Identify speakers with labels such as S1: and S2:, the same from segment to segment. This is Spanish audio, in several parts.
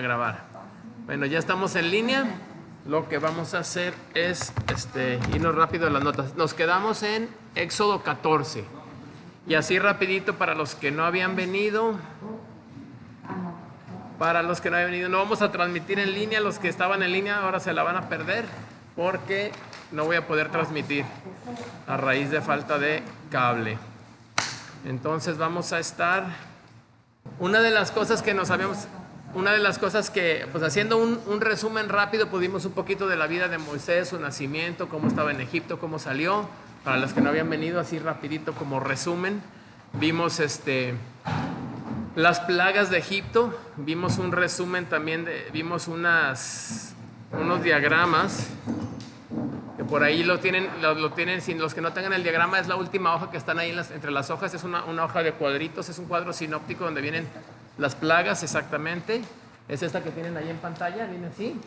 S1: a grabar. Bueno, ya estamos en línea. Lo que vamos a hacer es irnos rápido a las notas. Nos quedamos en Éxodo 14. Y así rapidito para los que no habían venido. No vamos a transmitir en línea. Los que estaban en línea ahora se la van a perder porque no voy a poder transmitir a raíz de falta de cable. Entonces vamos a estar... Una de las cosas que pues haciendo un resumen rápido, pudimos un poquito de la vida de Moisés, su nacimiento, cómo estaba en Egipto, cómo salió. Para los que no habían venido, así rapidito como resumen, vimos las plagas de Egipto, vimos un resumen también, vimos unos diagramas, que por ahí lo tienen, sin los que no tengan el diagrama, es la última hoja que están ahí entre las hojas, es una hoja de cuadritos, es un cuadro sinóptico donde vienen las plagas exactamente. Es esta que tienen ahí en pantalla, viene así.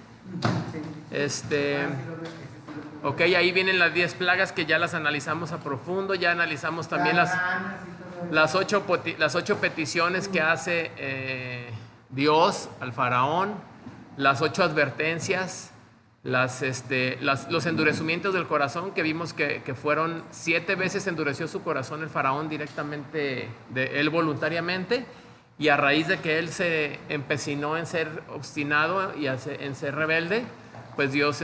S1: Ok, ahí vienen las 10 plagas que ya las analizamos a profundo, ya analizamos también las 8 peticiones que hace Dios al faraón, las 8 advertencias, los endurecimientos del corazón, que vimos que fueron 7 veces endureció su corazón el faraón directamente, él voluntariamente, y a raíz de que él se empecinó en ser obstinado y en ser rebelde, pues Dios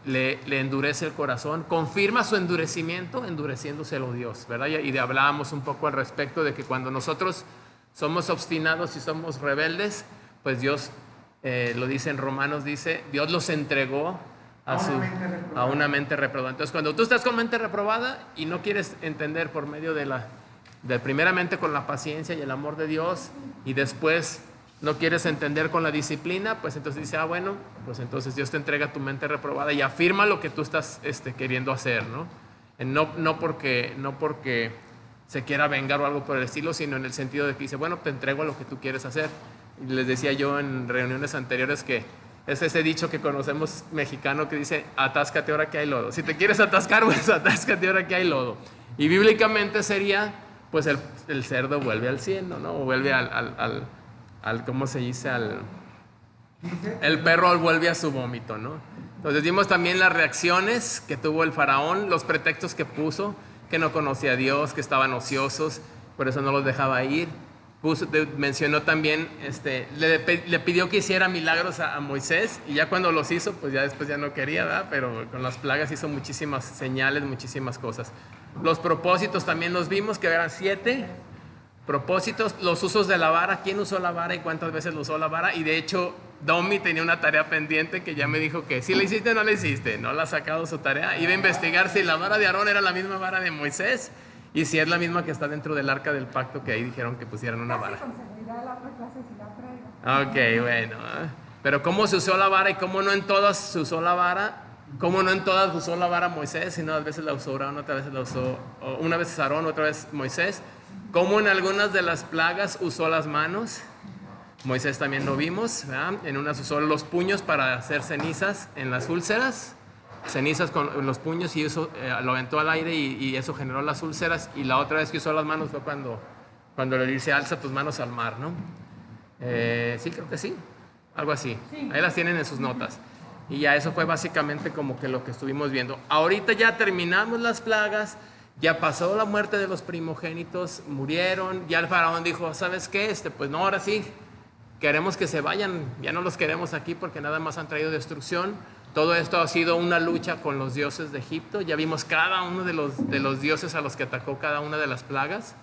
S1: le endurece el corazón, confirma su endurecimiento, endureciéndoselo Dios, ¿verdad? Y hablábamos un poco al respecto de que cuando nosotros somos obstinados y somos rebeldes, pues Dios, lo dice en Romanos, dice, Dios los entregó a una mente reprobada. Entonces, cuando tú estás con mente reprobada y no quieres entender por medio primeramente con la paciencia y el amor de Dios, y después no quieres entender con la disciplina, pues entonces dice, bueno, pues entonces Dios te entrega tu mente reprobada y afirma lo que tú estás queriendo hacer, ¿no? No porque se quiera vengar o algo por el estilo, sino en el sentido de que dice, bueno, te entrego lo que tú quieres hacer. Y les decía yo en reuniones anteriores que es ese dicho que conocemos mexicano que dice, atáscate ahora que hay lodo. Si te quieres atascar, pues atáscate ahora que hay lodo. Y bíblicamente sería, pues el cerdo vuelve al cieno, ¿no? O vuelve ¿cómo se dice? El perro vuelve a su vómito, ¿no? Entonces vimos también las reacciones que tuvo el faraón, los pretextos que puso, que no conocía a Dios, que estaban ociosos, por eso no los dejaba ir. Mencionó también, le pidió que hiciera milagros a Moisés, y ya cuando los hizo, pues ya después ya no quería, ¿verdad? Pero con las plagas hizo muchísimas señales, muchísimas cosas. Los propósitos también los vimos, que eran 7 propósitos. Los usos de la vara, quién usó la vara y cuántas veces lo usó la vara. Y de hecho, Domi tenía una tarea pendiente que ya me dijo que si la hiciste o no la hiciste. No la ha sacado su tarea. Iba a investigar si la vara de Aarón era la misma vara de Moisés y si es la misma que está dentro del arca del pacto, que ahí dijeron que pusieran una vara. Ok, bueno. Pero cómo se usó la vara y cómo no en todas se usó la vara. Cómo no en todas usó la vara Moisés, sino a veces la usó Aarón, otras veces la usó, una vez Aarón, otra vez Moisés. Cómo en algunas de las plagas usó las manos. Moisés también lo vimos, ¿verdad? En unas usó los puños para hacer cenizas en las úlceras, cenizas con los puños, y eso lo aventó al aire y eso generó las úlceras. Y la otra vez que usó las manos fue cuando le dice alza tus manos al mar, ¿no? Sí, creo que sí, algo así. Sí. Ahí las tienen en sus notas. Y ya eso fue básicamente como que lo que estuvimos viendo. Ahorita ya terminamos las plagas, ya pasó la muerte de los primogénitos, murieron, ya el faraón dijo, ¿sabes qué? Pues no, ahora sí, queremos que se vayan, ya no los queremos aquí porque nada más han traído destrucción. Todo esto ha sido una lucha con los dioses de Egipto, ya vimos cada uno de los dioses a los que atacó cada una de las plagas,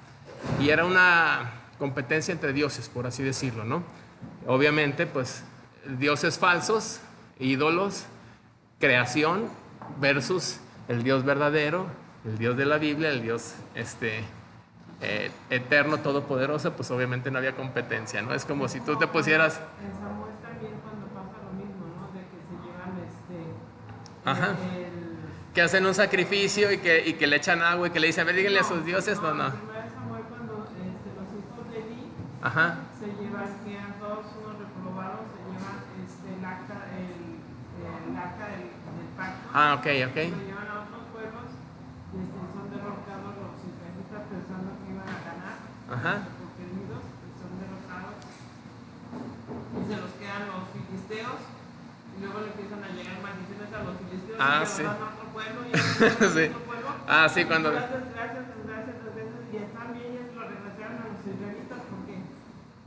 S1: y era una competencia entre dioses, por así decirlo, ¿no? Obviamente, pues, dioses falsos, ídolos, creación versus el Dios verdadero, el Dios de la Biblia, el Dios eterno, todopoderoso. Pues obviamente no había competencia, ¿no? Es como si tú te pusieras...
S2: En Samuel también cuando pasa lo mismo, ¿no? De que se llevan
S1: Ajá. Que hacen un sacrificio y que le echan agua y que le dicen, a ver, díganle a sus dioses, no.
S2: En Samuel cuando los hijos de Eli se llevan, que eran todos unos reprobados, se llevan el arca del pacto.
S1: Ah, ok.
S2: Se lo llevan a otros pueblos y son derrotados los israelitas pensando que iban a ganar. Ajá. Porque unidos son derrotados y se los quedan filisteos, y luego le empiezan a llegar maldiciones a los filisteos,
S1: Ah,
S2: y
S1: sí.
S2: los van a otro pueblo, y a
S1: Sí.
S2: otro pueblo.
S1: Ah, sí, cuando...
S2: Gracias, y también ellos lo regresaron a los israelitas porque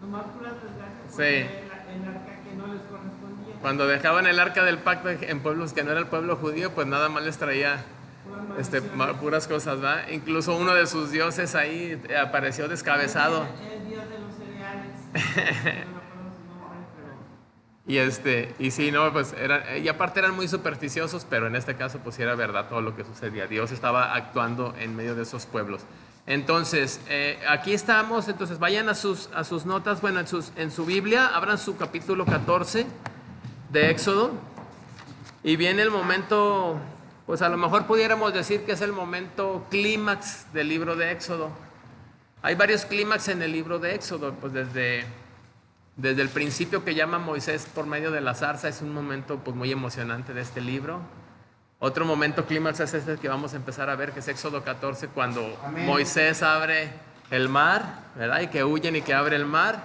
S2: nomás puras desgracias por
S1: Sí.
S2: el arca que no les correspondía.
S1: Cuando dejaban el arca del pacto en pueblos que no era el pueblo judío, pues nada más les traía puras cosas, ¿verdad? Incluso uno de sus dioses ahí apareció descabezado.
S2: El dios de los cereales. No me acuerdo su nombre, pero...
S1: Y sí, no, pues y aparte eran muy supersticiosos, pero en este caso pues sí era verdad todo lo que sucedía. Dios estaba actuando en medio de esos pueblos. Entonces, aquí estamos, entonces vayan a sus notas, bueno, en su Biblia, abran su capítulo 14 de Éxodo, y viene el momento, pues a lo mejor pudiéramos decir que es el momento clímax del libro de Éxodo. Hay varios clímax en el libro de Éxodo, pues desde el principio que llama Moisés por medio de la zarza, es un momento pues muy emocionante de este libro. Otro momento clímax es este que vamos a empezar a ver, que es Éxodo 14, cuando Amén. Moisés abre el mar, ¿verdad? Y que huyen y que abre el mar.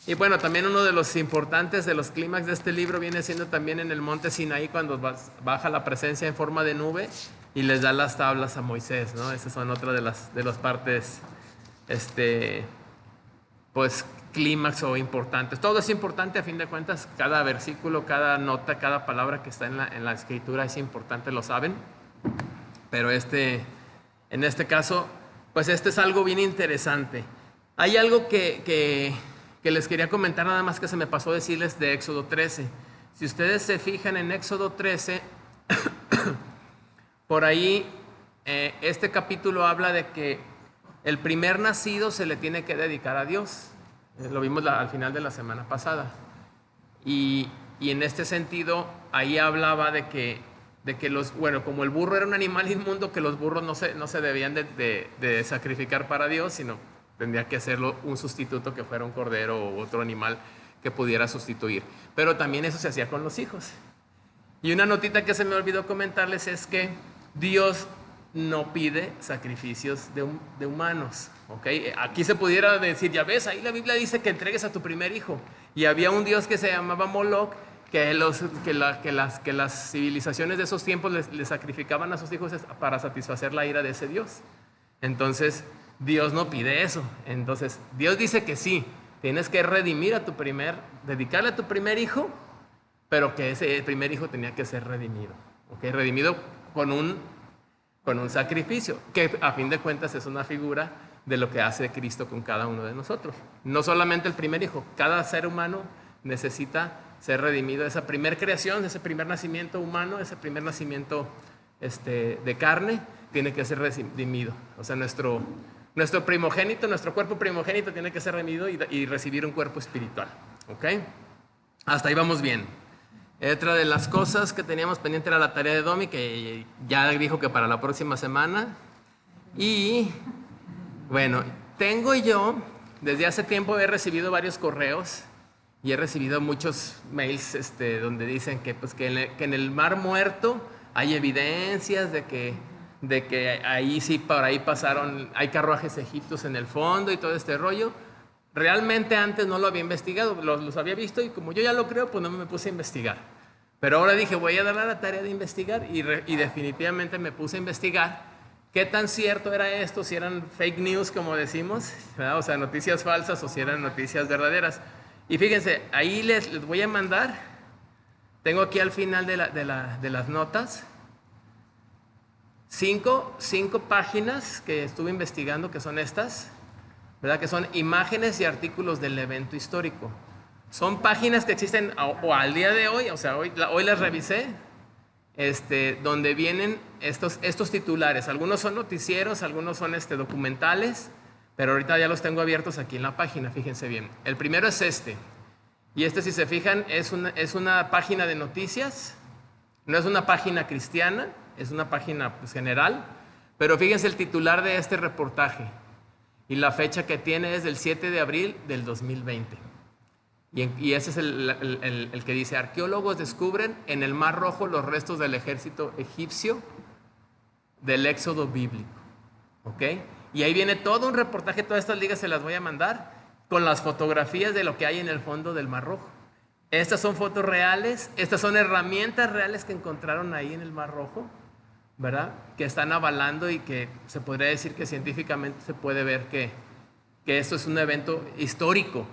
S1: Y bueno, también uno de los importantes de los clímax de este libro viene siendo también en el monte Sinaí, cuando baja la presencia en forma de nube y les da las tablas a Moisés, ¿no? Esas son otra de las partes, pues clímax o importantes. Todo es importante a fin de cuentas, cada versículo, cada nota, cada palabra que está en la escritura es importante, lo saben. Pero en este caso, pues es algo bien interesante. Hay algo que les quería comentar, nada más que se me pasó decirles de Éxodo 13. Si ustedes se fijan en Éxodo 13, por ahí este capítulo habla de que el primer nacido se le tiene que dedicar a Dios. Lo vimos al final de la semana pasada. Y en este sentido, ahí hablaba de que como el burro era un animal inmundo, que los burros no se debían de sacrificar para Dios, sino tendría que hacerlo un sustituto que fuera un cordero o otro animal que pudiera sustituir. Pero también eso se hacía con los hijos. Y una notita que se me olvidó comentarles es que Dios no pide sacrificios de humanos, ¿ok? Aquí se pudiera decir, ya ves, ahí la Biblia dice que entregues a tu primer hijo. Y había un dios que se llamaba Moloch, que las civilizaciones de esos tiempos le sacrificaban a sus hijos para satisfacer la ira de ese dios. Entonces, Dios no pide eso. Entonces, Dios dice que sí, tienes que redimir dedicarle a tu primer hijo, pero que ese primer hijo tenía que ser redimido, ¿ok? Redimido con un sacrificio, que a fin de cuentas es una figura de lo que hace Cristo con cada uno de nosotros. No solamente el primer hijo, cada ser humano necesita ser redimido. Esa primer creación, ese primer nacimiento humano, ese primer nacimiento de carne, tiene que ser redimido. O sea, nuestro primogénito, nuestro cuerpo primogénito tiene que ser redimido y recibir un cuerpo espiritual. ¿Ok? Hasta ahí vamos bien. Otra de las cosas que teníamos pendiente era la tarea de Domi, que ya dijo que para la próxima semana. Y bueno, desde hace tiempo he recibido varios correos y he recibido muchos mails donde dicen que en el Mar Muerto hay evidencias de que ahí sí, por ahí pasaron, hay carruajes egipcios en el fondo y todo este rollo. Realmente antes no lo había investigado, los había visto y como yo ya lo creo, pues no me puse a investigar. Pero ahora dije, voy a darle la tarea de investigar y definitivamente me puse a investigar qué tan cierto era esto, si eran fake news, como decimos, ¿verdad? O sea, noticias falsas o si eran noticias verdaderas. Y fíjense, ahí les voy a mandar, tengo aquí al final de las notas, cinco páginas que estuve investigando, que son estas, ¿verdad? Que son imágenes y artículos del evento histórico. Son páginas que existen o al día de hoy, o sea, hoy las revisé, donde vienen estos titulares. Algunos son noticieros, algunos son documentales, pero ahorita ya los tengo abiertos aquí en la página, fíjense bien. El primero es y si se fijan, es una página de noticias, no es una página cristiana, es una página pues, general, pero fíjense el titular de este reportaje. Y la fecha que tiene es del 7 de abril del 2020. Y ese es el que dice, arqueólogos descubren en el Mar Rojo los restos del ejército egipcio del éxodo bíblico. ¿Ok? Y ahí viene todo un reportaje, todas estas ligas se las voy a mandar, con las fotografías de lo que hay en el fondo del Mar Rojo. Estas son fotos reales, estas son herramientas reales que encontraron ahí en el Mar Rojo, ¿verdad? Que están avalando y que se podría decir que científicamente se puede ver que esto es un evento histórico.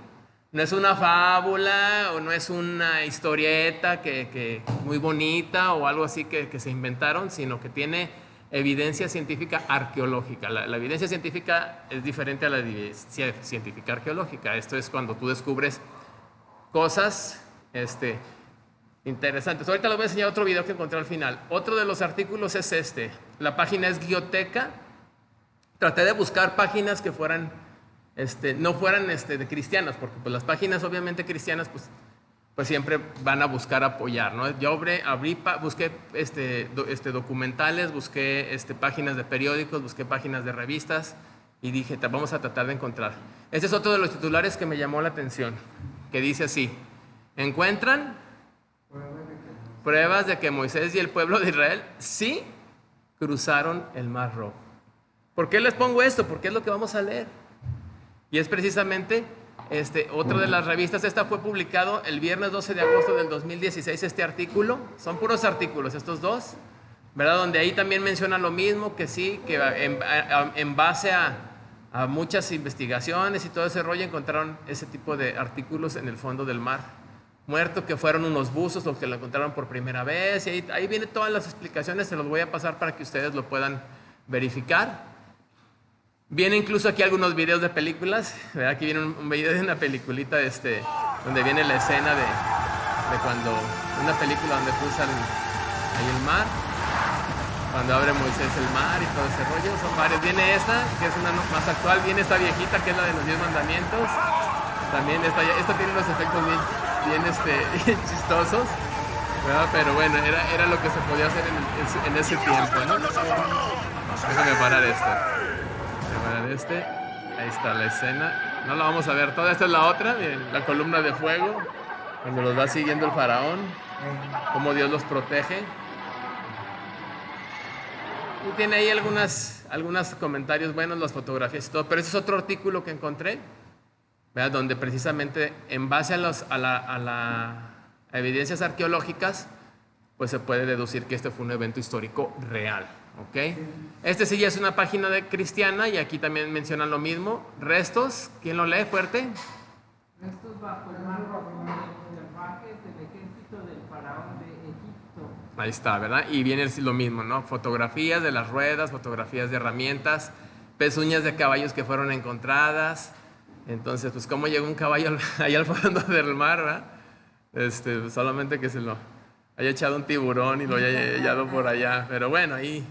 S1: No es una fábula o no es una historieta que muy bonita o algo así que se inventaron, sino que tiene evidencia científica arqueológica. La evidencia científica es diferente a la evidencia científica arqueológica. Esto es cuando tú descubres cosas interesantes. Ahorita les voy a enseñar otro video que encontré al final. Otro de los artículos es este. La página es Guioteca. Traté de buscar páginas que fueran, no fueran de cristianas, porque pues, las páginas obviamente cristianas pues siempre van a buscar apoyar, ¿no? Yo busqué documentales, busqué páginas de periódicos, busqué páginas de revistas y dije, vamos a tratar de encontrar. Este es otro de los titulares que me llamó la atención, que dice así: encuentran pruebas de que Moisés y el pueblo de Israel sí cruzaron el Mar Rojo. ¿Por qué les pongo esto? Porque es lo que vamos a leer. Y es precisamente otra de las revistas. Esta fue publicado el viernes 12 de agosto del 2016, este artículo. Son puros artículos estos dos, ¿verdad? Donde ahí también menciona lo mismo, que sí, que en base a muchas investigaciones y todo ese rollo encontraron ese tipo de artículos en el fondo del mar muerto, que fueron unos buzos los que lo encontraron por primera vez. Y ahí vienen todas las explicaciones, se los voy a pasar para que ustedes lo puedan verificar. Viene incluso aquí algunos videos de películas, ¿verdad? Aquí viene un video de una peliculita donde viene la escena de cuando, una película donde cruzan ahí el mar, cuando abre Moisés el mar y todo ese rollo. Son varios. Viene esta, que es una más actual, viene esta viejita, que es la de los 10 mandamientos. También esta tiene unos efectos bien chistosos, ¿verdad? Pero bueno, era lo que se podía hacer en ese tiempo, ¿no? Déjame parar esto. Ahí está la escena. No la vamos a ver toda. Esta es la otra, miren, la columna de fuego, cuando los va siguiendo el faraón, cómo Dios los protege. Y tiene ahí algunos comentarios buenos, las fotografías y todo. Pero ese es otro artículo que encontré, ¿verdad? Donde precisamente en base a las evidencias arqueológicas, pues se puede deducir que este fue un evento histórico real. ¿Ok? Sí ya es una página cristiana, y aquí también mencionan lo mismo. Restos, ¿quién lo lee fuerte?
S2: Restos bajo el Mar Rojo de carruajes del ejército del faraón de Egipto.
S1: Ahí está, ¿verdad? Y viene lo mismo, ¿no? Fotografías de las ruedas, fotografías de herramientas, pezuñas de caballos que fueron encontradas. Entonces, pues, ¿cómo llegó un caballo allá al fondo del mar, ¿verdad? Solamente que se lo haya echado un tiburón y lo haya hallado por allá. Pero bueno, ahí,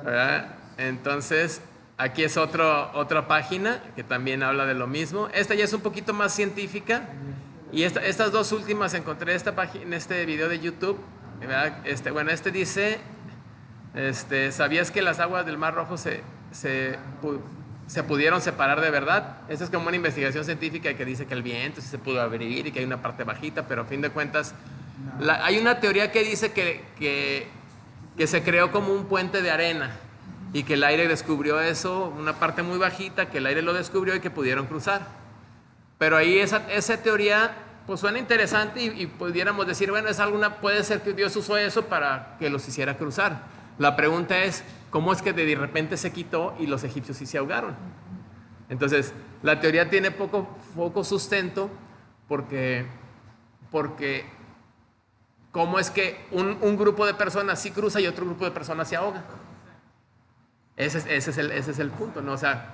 S1: ¿verdad? Entonces, aquí es otra página que también habla de lo mismo. Esta ya es un poquito más científica. Y estas dos últimas encontré en este video de YouTube, ¿verdad? Dice, ¿sabías que las aguas del Mar Rojo se pudieron separar de verdad? Esta es como una investigación científica que dice que el viento sí se pudo abrir y que hay una parte bajita, pero a fin de cuentas hay una teoría que dice que se creó como un puente de arena y que el aire descubrió eso, una parte muy bajita, que el aire lo descubrió y que pudieron cruzar. Pero ahí esa teoría pues suena interesante y pudiéramos decir, bueno, puede ser que Dios usó eso para que los hiciera cruzar. La pregunta es, ¿cómo es que de repente se quitó y los egipcios sí se ahogaron? Entonces, la teoría tiene poco sustento porque ¿cómo es que un grupo de personas sí cruza y otro grupo de personas se ahoga? Ese es el punto, ¿no? O sea,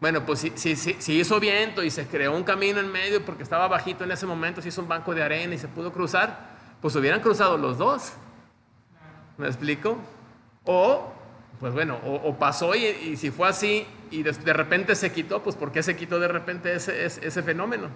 S1: bueno, pues si hizo viento y se creó un camino en medio porque estaba bajito en ese momento, se hizo un banco de arena y se pudo cruzar, pues hubieran cruzado los dos. ¿Me explico? O, pues bueno, o pasó y si fue así y de repente se quitó, pues ¿por qué se quitó de repente ese fenómeno?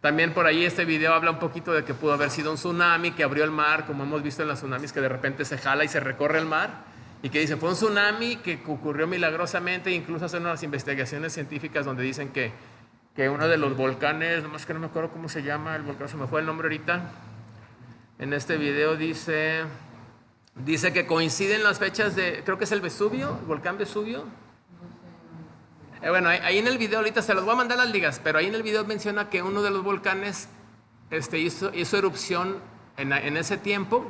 S1: También por ahí este video habla un poquito de que pudo haber sido un tsunami que abrió el mar, como hemos visto en los tsunamis, que de repente se jala y se recorre el mar, y que dicen fue un tsunami que ocurrió milagrosamente. Incluso hacen unas investigaciones científicas donde dicen que uno de los volcanes, nomás que no me acuerdo cómo se llama el volcán, se me fue el nombre ahorita, en este video dice que coinciden las fechas creo que es el Vesubio, el volcán Vesubio. Bueno, ahí en el video, ahorita se los voy a mandar las ligas, pero ahí en el video menciona que uno de los volcanes hizo erupción en ese tiempo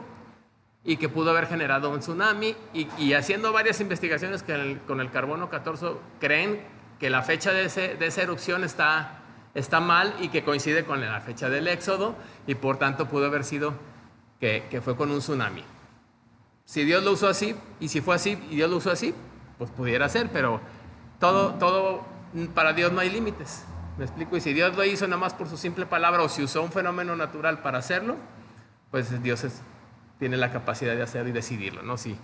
S1: y que pudo haber generado un tsunami, y haciendo varias investigaciones con el carbono 14 creen que la fecha de esa erupción está mal y que coincide con la fecha del Éxodo, y por tanto pudo haber sido que fue con un tsunami. Si Dios lo usó así, y si fue así y Dios lo usó así, pues pudiera ser, pero todo para Dios no hay límites. ¿Me explico? Y si Dios lo hizo nada más por su simple palabra, o si usó un fenómeno natural para hacerlo, pues Dios tiene la capacidad de hacerlo y decidirlo, ¿no? Sí.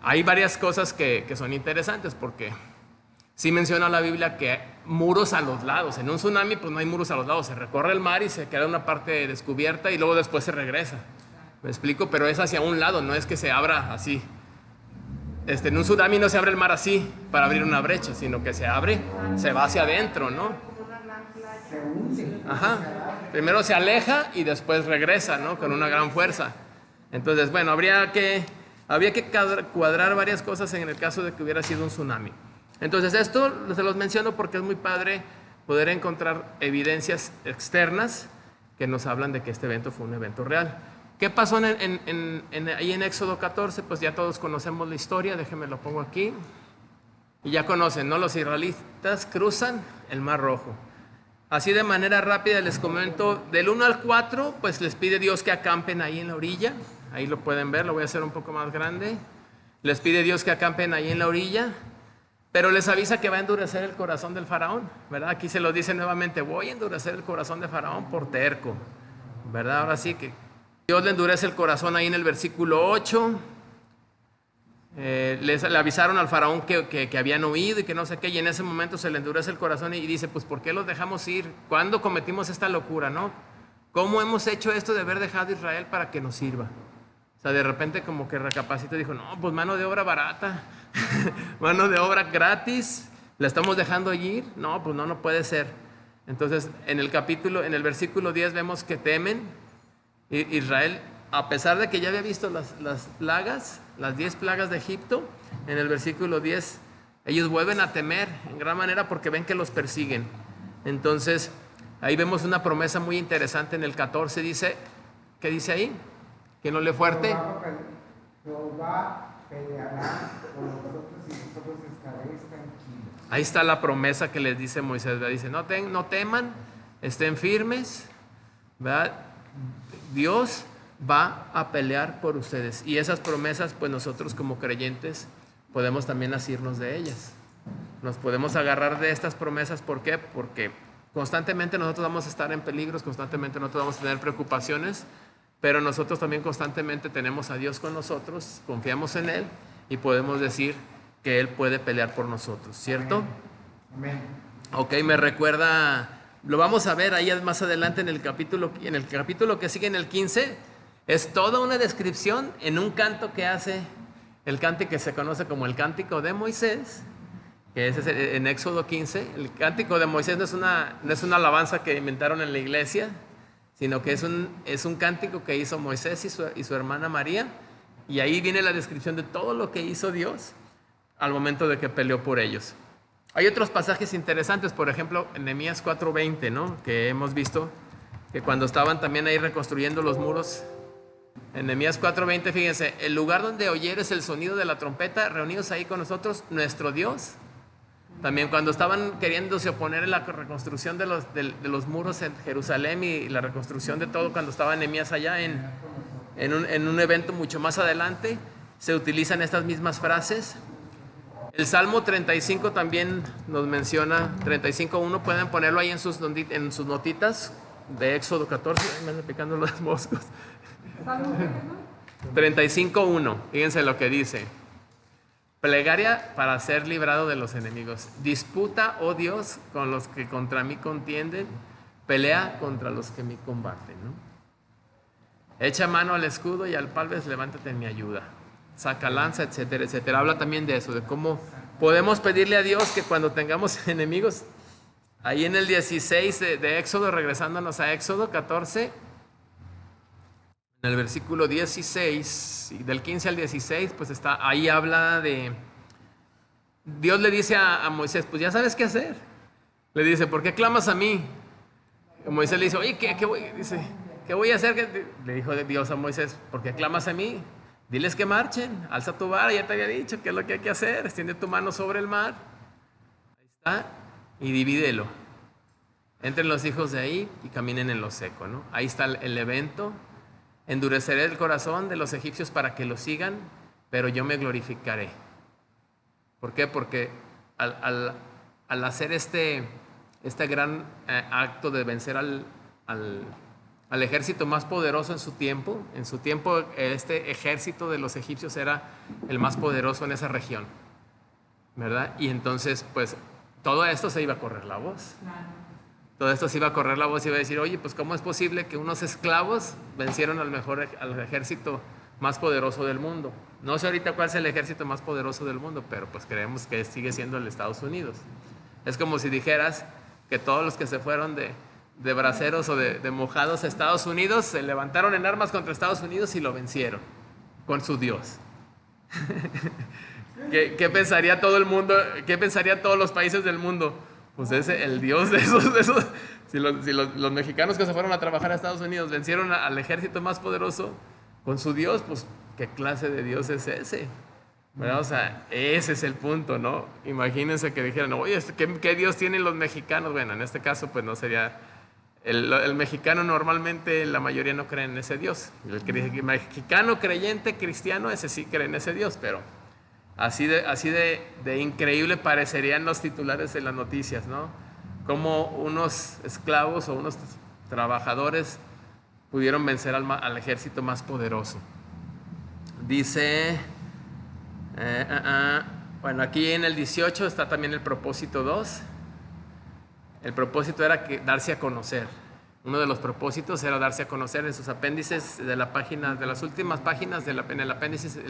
S1: Hay varias cosas que son interesantes, porque sí menciona la Biblia que muros a los lados. En un tsunami pues no hay muros a los lados, se recorre el mar y se queda una parte descubierta y luego después se regresa. ¿Me explico? Pero es hacia un lado, no es que se abra así. En un tsunami no se abre el mar así para abrir una brecha, sino que se abre, se va hacia adentro, ¿no? Ajá. Primero se aleja y después regresa, ¿no? Con una gran fuerza. Entonces, bueno, habría que cuadrar varias cosas en el caso de que hubiera sido un tsunami. Entonces, esto se los menciono porque es muy padre poder encontrar evidencias externas que nos hablan de que este evento fue un evento real. ¿Qué pasó ahí en Éxodo 14? Pues ya todos conocemos la historia, déjenme lo pongo aquí. Y ya conocen, ¿no? Los israelitas cruzan el Mar Rojo. Así de manera rápida les comento, del 1 al 4, pues les pide Dios que acampen ahí en la orilla. Ahí lo pueden ver, lo voy a hacer un poco más grande. Les pide Dios que acampen ahí en la orilla, pero les avisa que va a endurecer el corazón del faraón, ¿verdad? Aquí se lo dice nuevamente, voy a endurecer el corazón de faraón por terco, ¿verdad? Ahora sí que Dios le endurece el corazón ahí en el versículo 8. Le avisaron al faraón que habían huido y que no sé qué, y en ese momento se le endurece el corazón y dice, pues ¿por qué los dejamos ir? ¿Cuándo cometimos esta locura, no? ¿Cómo hemos hecho esto de haber dejado a Israel para que nos sirva? O sea, de repente como que recapacitó y dijo, no, pues mano de obra barata, mano de obra gratis, ¿la estamos dejando ir? No, pues no puede ser. Entonces, en el versículo 10 vemos que temen. Israel, a pesar de que ya había visto las plagas, las 10 plagas de Egipto, en el versículo 10, ellos vuelven a temer en gran manera porque ven que los persiguen. Entonces, ahí vemos una promesa muy interesante en el 14, dice, ¿qué dice ahí? ¿Quién no lee fuerte?
S3: Jehová peleará por nosotros y nosotros estaréis tranquilos.
S1: Ahí está la promesa que les dice Moisés, ¿verdad? Dice, no teman, estén firmes, ¿verdad? Dios va a pelear por ustedes. Y esas promesas, pues nosotros como creyentes podemos también asirnos de ellas. Nos podemos agarrar de estas promesas. ¿Por qué? Porque constantemente nosotros vamos a estar en peligros, constantemente nosotros vamos a tener preocupaciones, pero nosotros también constantemente tenemos a Dios con nosotros, confiamos en Él y podemos decir que Él puede pelear por nosotros, ¿cierto?
S3: Amén.
S1: Ok, me recuerda, lo vamos a ver ahí más adelante en el capítulo que sigue, en el 15, es toda una descripción en un canto que hace el cántico que se conoce como el Cántico de Moisés, que es en Éxodo 15. El Cántico de Moisés no es una alabanza que inventaron en la iglesia, sino que es un cántico que hizo Moisés y su hermana María, y ahí viene la descripción de todo lo que hizo Dios al momento de que peleó por ellos. Hay otros pasajes interesantes, por ejemplo, en Nehemías 4:20, ¿no? Que hemos visto que cuando estaban también ahí reconstruyendo los muros, en Nehemías 4:20, fíjense, el lugar donde oyeres el sonido de la trompeta, reunidos ahí con nosotros, nuestro Dios. También cuando estaban queriéndose oponer en la reconstrucción de los muros en Jerusalén y la reconstrucción de todo, cuando estaba Nehemías allá en un evento mucho más adelante, se utilizan estas mismas frases. El Salmo 35 también nos menciona, 35:1, pueden ponerlo ahí en sus notitas de Éxodo 14, me andan picando los moscos. 35:1, fíjense lo que dice. Plegaria para ser librado de los enemigos. Disputa, oh Dios, con los que contra mí contienden. Pelea contra los que me combaten, ¿no? Echa mano al escudo y al palves, levántate en mi ayuda. Saca lanza, etcétera, etcétera. Habla también de eso, de cómo podemos pedirle a Dios que cuando tengamos enemigos, ahí en el 16 de Éxodo, regresándonos a Éxodo 14, en el versículo 16, del 15 al 16, pues ahí habla de... Dios le dice a Moisés, pues ya sabes qué hacer. Le dice, ¿por qué clamas a mí? Moisés le dice, oye, Dice, ¿qué voy a hacer? Le dijo Dios a Moisés, ¿por qué clamas a mí? Diles que marchen, alza tu vara, ya te había dicho qué es lo que hay que hacer, extiende tu mano sobre el mar, ahí está, y divídelo. Entren los hijos de ahí y caminen en lo seco, ¿no? Ahí está el evento. Endureceré el corazón de los egipcios para que lo sigan, pero yo me glorificaré. ¿Por qué? Porque al hacer este gran acto de vencer al ejército más poderoso en su tiempo, este ejército de los egipcios era el más poderoso en esa región, ¿verdad? Y entonces, pues, todo esto se iba a correr la voz. Todo esto se iba a correr la voz y iba a decir, oye, pues, ¿cómo es posible que unos esclavos vencieron al ejército más poderoso del mundo? No sé ahorita cuál es el ejército más poderoso del mundo, pero pues creemos que sigue siendo el Estados Unidos. Es como si dijeras que todos los que se fueron de braceros o de mojados a Estados Unidos se levantaron en armas contra Estados Unidos y lo vencieron con su Dios. ¿Qué pensaría todo el mundo? ¿Qué pensaría todos los países del mundo? Pues es el Dios de esos. Si los mexicanos que se fueron a trabajar a Estados Unidos vencieron al ejército más poderoso con su Dios, pues ¿qué clase de Dios es ese? Bueno, o sea, ese es el punto, ¿no? Imagínense que dijeran, oye, ¿qué Dios tienen los mexicanos? Bueno, en este caso, pues no sería... El mexicano normalmente, la mayoría no cree en ese Dios. El mexicano creyente cristiano, ese sí cree en ese Dios, pero así de increíble parecerían los titulares de las noticias, ¿no? Como unos esclavos o unos trabajadores pudieron vencer al ejército más poderoso. Dice... Bueno, aquí en el 18 está también el propósito 2. El propósito era darse a conocer. Uno de los propósitos era darse a conocer. En sus apéndices de las últimas páginas en el apéndice,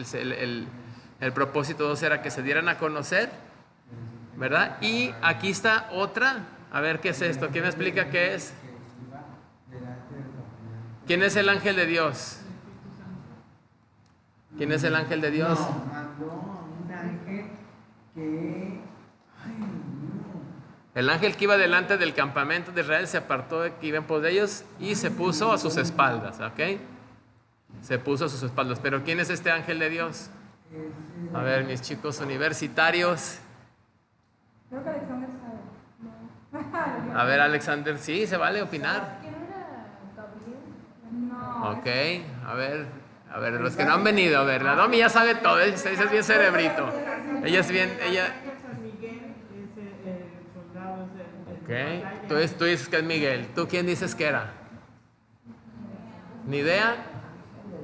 S1: el propósito 2 era que se dieran a conocer, ¿verdad? Y aquí está otra. A ver, ¿qué es esto? ¿Quién me explica qué es? ¿Quién es el ángel de Dios? ¿Quién es el ángel de Dios?
S3: No, mandó un ángel que... Ay, no.
S1: El ángel que iba delante del campamento de Israel se apartó de que iban por ellos y se puso a sus espaldas, ¿ok? Se puso a sus espaldas. Pero ¿quién es este ángel de Dios? A ver, mis chicos universitarios.
S4: Creo que Alexander sabe. No.
S1: A ver, Alexander, sí, se vale opinar.
S4: ¿Quién era Gabriel? No.
S1: Ok, a ver, los que no han venido, a ver, la Domi ya sabe todo, ella es bien cerebrito. Ella es bien,
S2: San Miguel es el soldado.
S1: Ok, tú dices que es Miguel. ¿Tú quién dices que era? ¿Ni idea?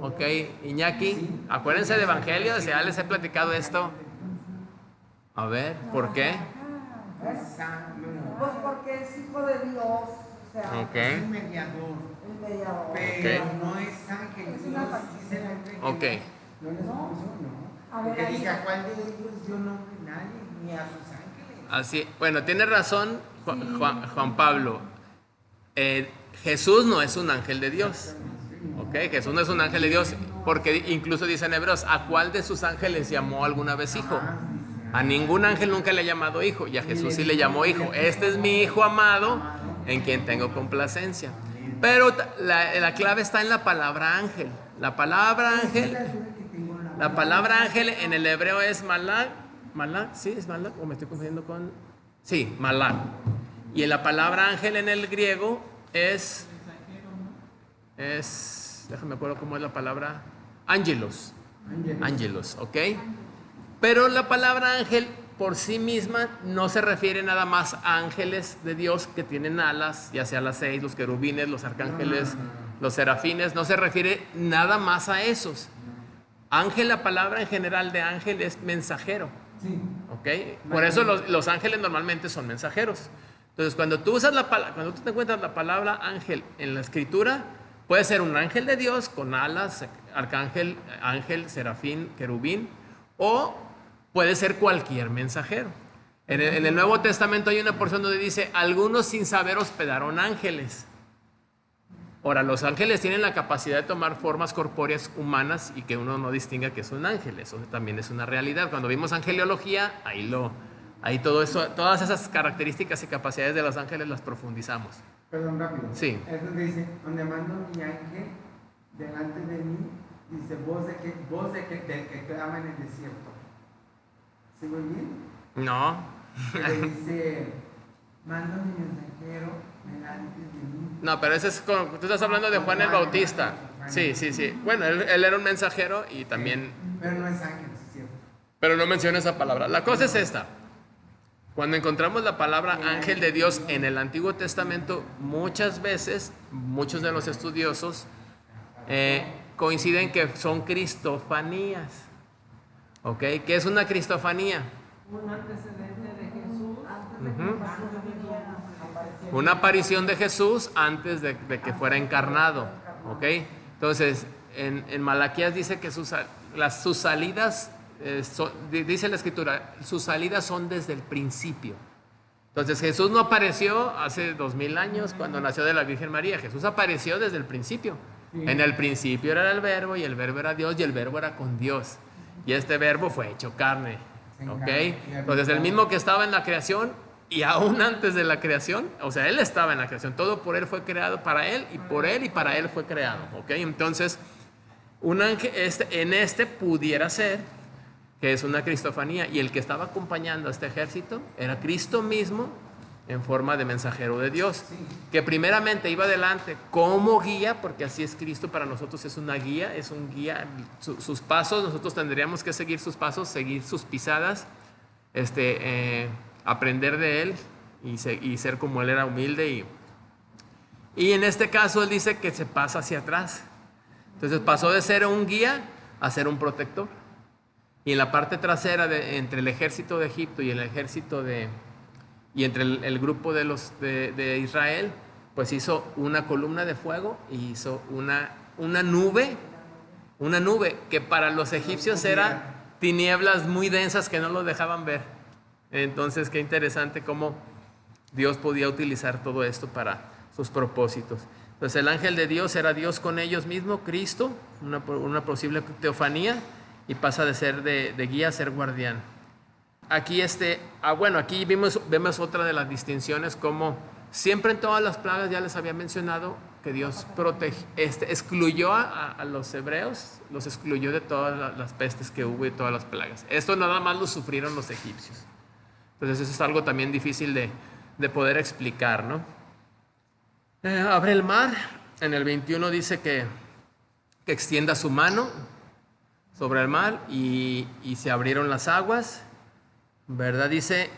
S1: Ok, Iñaki, acuérdense de Evangelio, ya les he platicado esto. A ver, ¿por qué?
S3: Pues
S4: porque es hijo de Dios, o sea,
S1: Ok,
S3: es un mediador,
S4: el mediador.
S3: pero
S1: Ok.
S3: no es ángel.
S4: Es
S3: Dios
S4: una
S3: dice el ángel que
S1: ok.
S3: no les puso, ¿no?
S4: A ver,
S3: Porque
S4: ahí
S3: dice, ¿a
S4: está.
S3: cuál de ellos dio nombre nadie? Ni a sus ángeles.
S1: Así, bueno, tiene razón Juan Pablo. Jesús no es un ángel de Dios. Ok, Jesús no es un ángel de Dios, porque incluso dice en Hebreos, ¿a cuál de sus ángeles llamó alguna vez hijo? A ningún ángel nunca le ha llamado hijo, y a Jesús sí le llamó hijo. Este es mi hijo amado, en quien tengo complacencia. Pero la clave está en la palabra ángel. La palabra ángel en el hebreo es malak. ¿Malak? ¿Sí? ¿Es malak? ¿O me estoy confundiendo con...? Sí, malak. Y en la palabra ángel en el griego es... Déjame acuerdo cómo es la palabra. Ángelos. Ángelos, ¿ok? Pero la palabra ángel por sí misma no se refiere nada más a ángeles de Dios que tienen alas, ya sea las 6, los querubines, los arcángeles, los serafines, no se refiere nada más a esos. Ángel, la palabra en general de ángel es mensajero.
S3: Sí.
S1: ¿Ok? Por eso los ángeles normalmente son mensajeros. Entonces, cuando tú te encuentras la palabra ángel en la escritura, puede ser un ángel de Dios con alas, arcángel, ángel, serafín, querubín, o puede ser cualquier mensajero. En el Nuevo Testamento hay una porción donde dice, algunos sin saber hospedaron ángeles. Ahora, los ángeles tienen la capacidad de tomar formas corpóreas humanas y que uno no distinga que son ángeles. Eso también es una realidad. Cuando vimos angeliología, ahí todo eso, todas esas características y capacidades de los ángeles las profundizamos.
S3: Perdón, rápido.
S1: Sí.
S3: Es donde dice, donde mando mi ángel delante de mí, dice, del que clama en el desierto. ¿Sí muy bien?
S1: No.
S3: Que le dice, mando mi mensajero delante de mí.
S1: No, pero ese es como, tú estás hablando de Juan el Bautista. Sí. Bueno, él era un mensajero y también...
S3: Pero no es ángel, sí es cierto.
S1: Pero no menciona esa palabra. La cosa es esta. Cuando encontramos la palabra ángel de Dios en el Antiguo Testamento, muchas veces, muchos de los estudiosos coinciden que son cristofanías. ¿Ok? ¿Qué es una cristofanía?
S2: Un antecedente de Jesús.
S1: Una aparición de Jesús antes de que fuera encarnado. ¿Ok? Entonces, en Malaquías dice que sus salidas, dice la Escritura, sus salidas son desde el principio. Entonces, Jesús no apareció hace 2000 años cuando nació de la Virgen María. Jesús apareció desde el principio. Sí. En el principio era el Verbo, y el Verbo era Dios, y el Verbo era con Dios. Y este Verbo fue hecho carne. ¿Ok? Entonces, el mismo que estaba en la creación, y aún antes de la creación, o sea, Él estaba en la creación. Todo por Él fue creado, para Él, y por Él y para Él fue creado. ¿Ok? Entonces, un ángel, pudiera ser que es una cristofanía, y el que estaba acompañando a este ejército era Cristo mismo en forma de mensajero de Dios, que primeramente iba adelante como guía, porque así es Cristo para nosotros, es una guía, es un guía, sus pasos, nosotros tendríamos que seguir sus pasos, seguir sus pisadas, aprender de Él y ser como Él era, humilde, y en este caso Él dice que se pasa hacia atrás. Entonces pasó de ser un guía a ser un protector. Y en la parte trasera, entre el ejército de Egipto y el ejército y entre el grupo de Israel, pues hizo una columna de fuego y hizo una nube que para los egipcios era tinieblas muy densas que no lo dejaban ver. Entonces, qué interesante cómo Dios podía utilizar todo esto para sus propósitos. Entonces, el ángel de Dios era Dios con ellos mismos, Cristo, una posible teofanía, y pasa de ser de guía a ser guardián. Aquí aquí vemos otra de las distinciones, como siempre en todas las plagas ya les había mencionado que Dios excluyó a los hebreos, los excluyó de todas las pestes que hubo y todas las plagas. Esto nada más lo sufrieron los egipcios. Entonces eso es algo también difícil de poder explicar, ¿no? Abre el mar, en el 21 dice que extienda su mano sobre el mar y se abrieron las aguas, ¿verdad? Dice,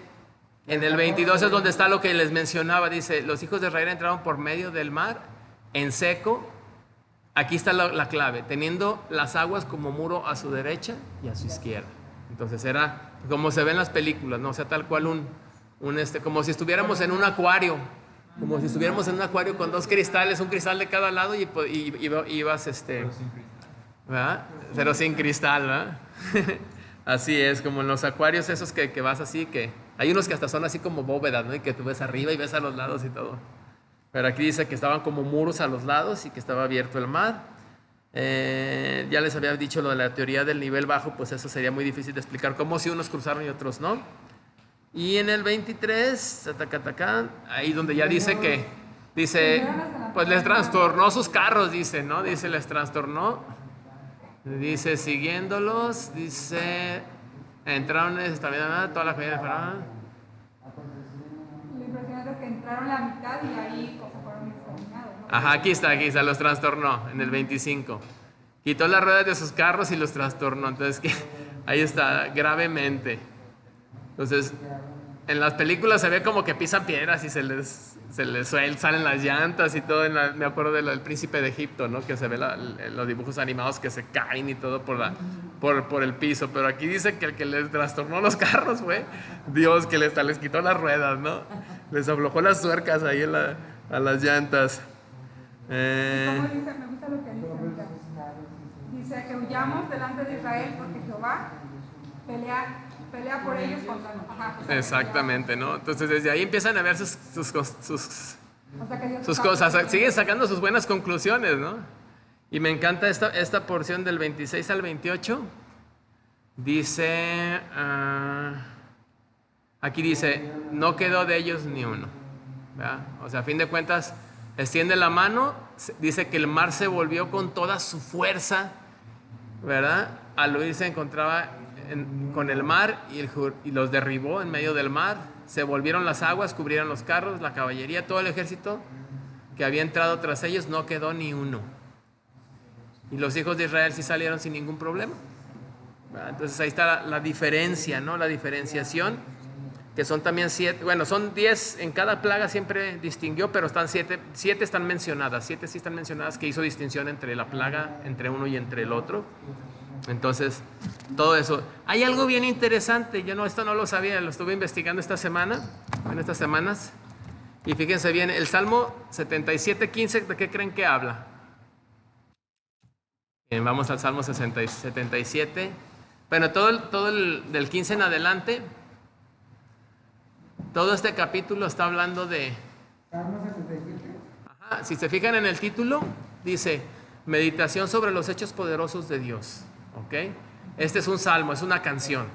S1: en el 22 es donde está lo que les mencionaba, dice, los hijos de Israel entraron por medio del mar en seco. Aquí está la clave, teniendo las aguas como muro a su derecha y a su izquierda. Entonces era como se ve en las películas, ¿no? O sea, tal cual como si estuviéramos en un acuario, con dos cristales, un cristal de cada lado y ibas ¿verdad? Pero sin cristal, ¿verdad? Así es, como en los acuarios esos que vas así, que hay unos que hasta son así como bóvedas, ¿no? Y que tú ves arriba y ves a los lados y todo. Pero aquí dice que estaban como muros a los lados y que estaba abierto el mar. Ya les había dicho lo de la teoría del nivel bajo, pues eso sería muy difícil de explicar, como si unos cruzaron y otros no. Y en el 23, ahí donde ya dice pues les trastornó sus carros, dice, ¿no? Dice, les trastornó. Dice, siguiéndolos, dice, entraron también toda la familia de Faraón.
S5: Lo impresionante es que entraron la mitad y ahí fueron exterminados, ¿no?
S1: Ajá, aquí está, los trastornó en el 25. Quitó las ruedas de sus carros y los trastornó. Entonces, ahí está, gravemente. Entonces, en las películas se ve como que pisan piedras y se les salen las llantas y todo. Me acuerdo del Príncipe de Egipto, ¿no? Que se ve los dibujos animados que se caen y todo por el piso. Pero aquí dice que el que les trastornó los carros fue Dios, que les quitó las ruedas, ¿no? Les aflojó las tuercas ahí a las llantas.
S5: ¿Cómo dice? Me gusta lo que dice. Dice que huyamos delante de Israel porque Jehová pelea por ellos contra nosotros.
S1: Exactamente, ¿no? Entonces desde ahí empiezan a ver sus cosas, siguen sacando sus buenas conclusiones, ¿no? Y me encanta esta porción del 26 al 28. Dice, aquí dice, no quedó de ellos ni uno. ¿verdad? O sea, a fin de cuentas, extiende la mano, dice que el mar se volvió con toda su fuerza, ¿verdad? Al huir se encontraba con el mar y los derribó en medio del mar. Se volvieron las aguas, cubrieron los carros, la caballería, todo el ejército que había entrado tras ellos, no quedó ni uno. Y los hijos de Israel sí salieron sin ningún problema. Entonces ahí está la diferencia, ¿no? La diferenciación, que son también 7, bueno, son 10 en cada plaga, siempre distinguió, pero están 7 están mencionadas, 7 sí están mencionadas, que hizo distinción entre la plaga, entre uno y entre el otro. Entonces, todo eso. Hay algo bien interesante, esto no lo sabía, lo estuve investigando estas semanas, y fíjense bien, el Salmo 77:15, ¿de qué creen que habla? Bien, vamos al Salmo 77. Bueno, todo del 15 en adelante, todo este capítulo está hablando de...
S3: ¿Salmo 77?
S1: Ajá, si se fijan en el título, dice, meditación sobre los hechos poderosos de Dios, ¿ok? Este es un salmo, es una canción,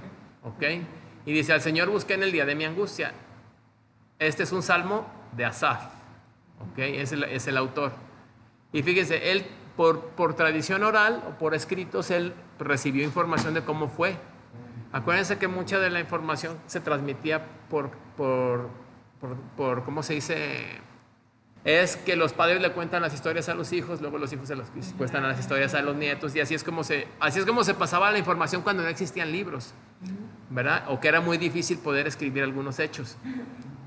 S1: ¿ok? Y dice, al Señor busqué en el día de mi angustia. Este es un salmo de Asaf, ¿ok? Es el autor. Y fíjense, él por tradición oral o por escritos, él recibió información de cómo fue. Acuérdense que mucha de la información se transmitía por ¿cómo se dice? Es que los padres le cuentan las historias a los hijos, luego los hijos se las cuentan las historias a los nietos, y así es como se pasaba la información cuando no existían libros, ¿verdad? O que era muy difícil poder escribir algunos hechos.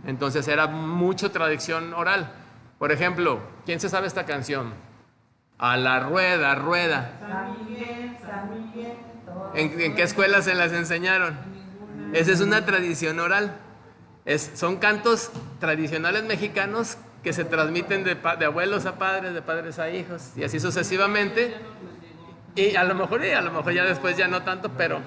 S1: Entonces era mucho tradición oral. Por ejemplo, ¿quién se sabe esta canción? A la rueda, rueda.
S2: San Miguel, San Miguel.
S1: ¿En qué escuela se las enseñaron? Esa es una tradición oral. Son cantos tradicionales mexicanos que se transmiten de abuelos a padres, de padres a hijos, y así sucesivamente. Y a lo mejor ya después ya no tanto, pero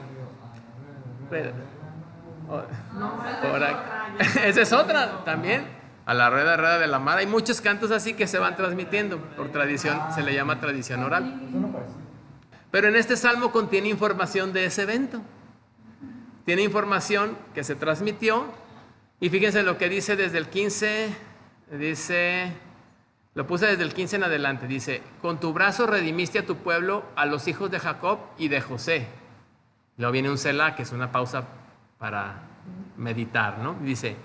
S1: esa es otra también. A la rueda, rueda de la mar. Hay muchos cantos así que se van transmitiendo por tradición, se le llama tradición oral. Pero en este salmo contiene información de ese evento. Tiene información que se transmitió. Y fíjense lo que dice desde el 15. Lo puse desde el 15 en adelante. Dice, con tu brazo redimiste a tu pueblo, a los hijos de Jacob y de José. Luego viene un Selah, que es una pausa para meditar, ¿no? Dice,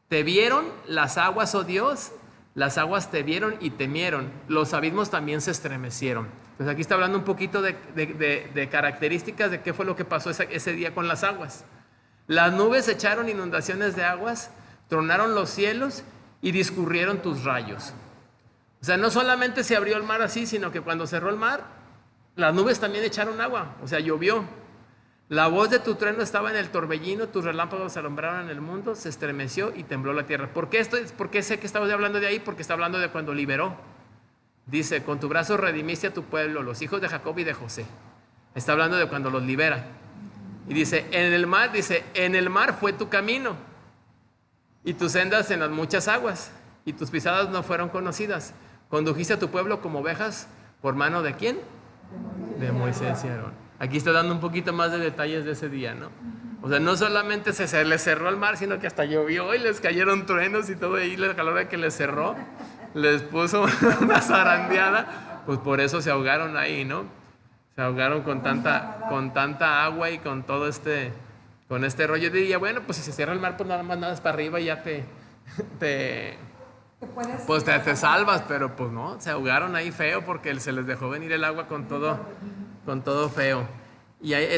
S1: te vieron las aguas, oh Dios, las aguas te vieron y temieron, los abismos también se estremecieron. Pues aquí está hablando un poquito de características de qué fue lo que pasó ese día con las aguas. Las nubes echaron inundaciones de aguas, tronaron los cielos y discurrieron tus rayos. O sea, no solamente se abrió el mar así, sino que cuando cerró el mar, las nubes también echaron agua, o sea, llovió. La voz de tu trueno estaba en el torbellino, tus relámpagos alumbraron el mundo, se estremeció y tembló la tierra. ¿Por qué sé que estamos hablando de ahí? Porque está hablando de cuando liberó. Dice, con tu brazo redimiste a tu pueblo, los hijos de Jacob y de José. Está hablando de cuando los libera. Y dice, en el mar fue tu camino, y tus sendas en las muchas aguas, y tus pisadas no fueron conocidas. Condujiste a tu pueblo como ovejas, ¿por mano de quién? De Moisés y Aarón. Aquí está dando un poquito más de detalles de ese día, ¿no? O sea, no solamente se les cerró el mar, sino que hasta llovió y les cayeron truenos y todo ahí, la calor que les cerró, les puso una zarandeada, pues por eso se ahogaron ahí, ¿no? Se ahogaron con tanta agua y con todo con este rollo. Yo diría, bueno, pues si se cierra el mar, pues nada más nadas para arriba y ya te salvas, pero pues no, se ahogaron ahí feo porque se les dejó venir el agua con todo feo. Y de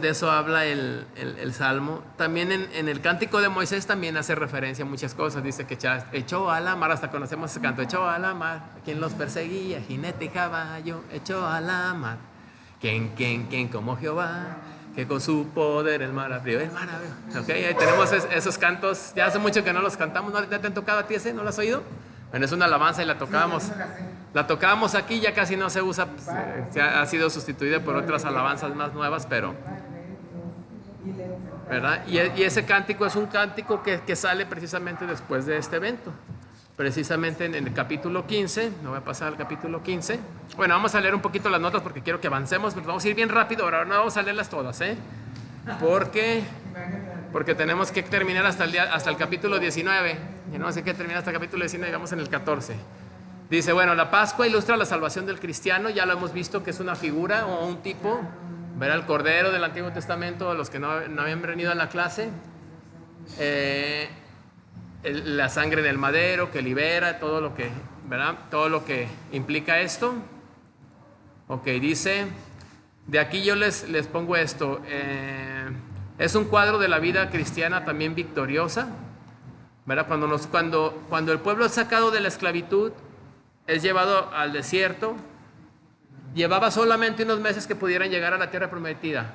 S1: eso habla el Salmo. También en el Cántico de Moisés también hace referencia a muchas cosas. Dice que echó a la mar, hasta conocemos ese canto, echó a la mar, quien los perseguía, jinete y caballo, echó a la mar. ¿Quién como Jehová? Que con su poder el mar abrió. Ok, ahí tenemos esos cantos. Ya hace mucho que no los cantamos. ¿No te han tocado a ti ese? ¿No lo has oído? Bueno, es una alabanza y la tocábamos. La tocábamos aquí, ya casi no se usa. Ha sido sustituida por otras alabanzas más nuevas, pero... ¿verdad? Y ese cántico es un cántico que sale precisamente después de este evento. Precisamente en el capítulo 15, me voy a pasar al capítulo 15. Bueno, vamos a leer un poquito las notas porque quiero que avancemos, pero vamos a ir bien rápido, ahora no vamos a leerlas todas, porque porque tenemos que terminar hasta el capítulo 19. Y no sé qué terminar hasta el capítulo 19 y vamos en el 14. Dice, bueno, la Pascua ilustra la salvación del cristiano, ya lo hemos visto que es una figura o un tipo, ver al Cordero del Antiguo Testamento, los que no habían venido a la clase, la sangre del madero que libera, todo lo que, ¿verdad? Todo lo que implica esto. Ok, dice, de aquí yo les pongo esto, es un cuadro de la vida cristiana también victoriosa, ¿verdad? Cuando el pueblo es sacado de la esclavitud, es llevado al desierto, llevaba solamente unos meses que pudieran llegar a la tierra prometida.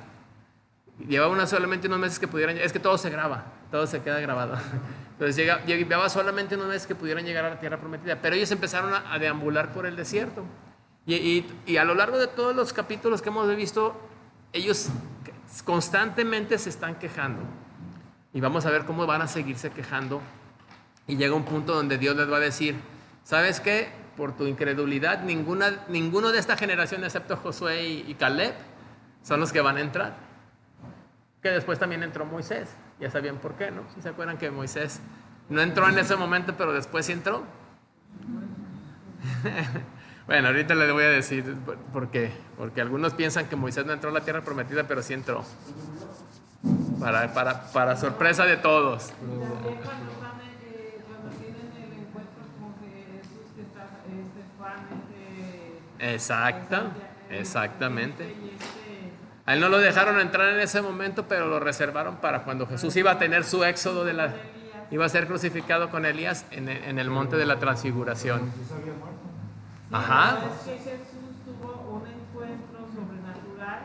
S1: Llevaba solamente unos meses que pudieran, es que todo se graba, todo se queda grabado. Entonces llevaba solamente unos meses que pudieran llegar a la tierra prometida, pero ellos empezaron a deambular por el desierto. Y a lo largo de todos los capítulos que hemos visto, ellos constantemente se están quejando. Y vamos a ver cómo van a seguirse quejando. Y llega un punto donde Dios les va a decir, ¿sabes qué? Por tu incredulidad, ninguno de esta generación, excepto Josué y Caleb, son los que van a entrar. Que después también entró Moisés. Ya sabían por qué, ¿no? ¿Sí se acuerdan que Moisés no entró en ese momento, pero después sí entró? Bueno, ahorita les voy a decir por qué. Porque algunos piensan que Moisés no entró a la tierra prometida, pero sí entró. Para sorpresa de todos.
S2: También cuando tienen el encuentro con Jesús, que está Juan,
S1: Exactamente. A él no lo dejaron entrar en ese momento, pero lo reservaron para cuando Jesús iba a tener su éxodo iba a ser crucificado con Elías en el monte de la transfiguración. Ajá.
S2: Es que Jesús tuvo un encuentro sobrenatural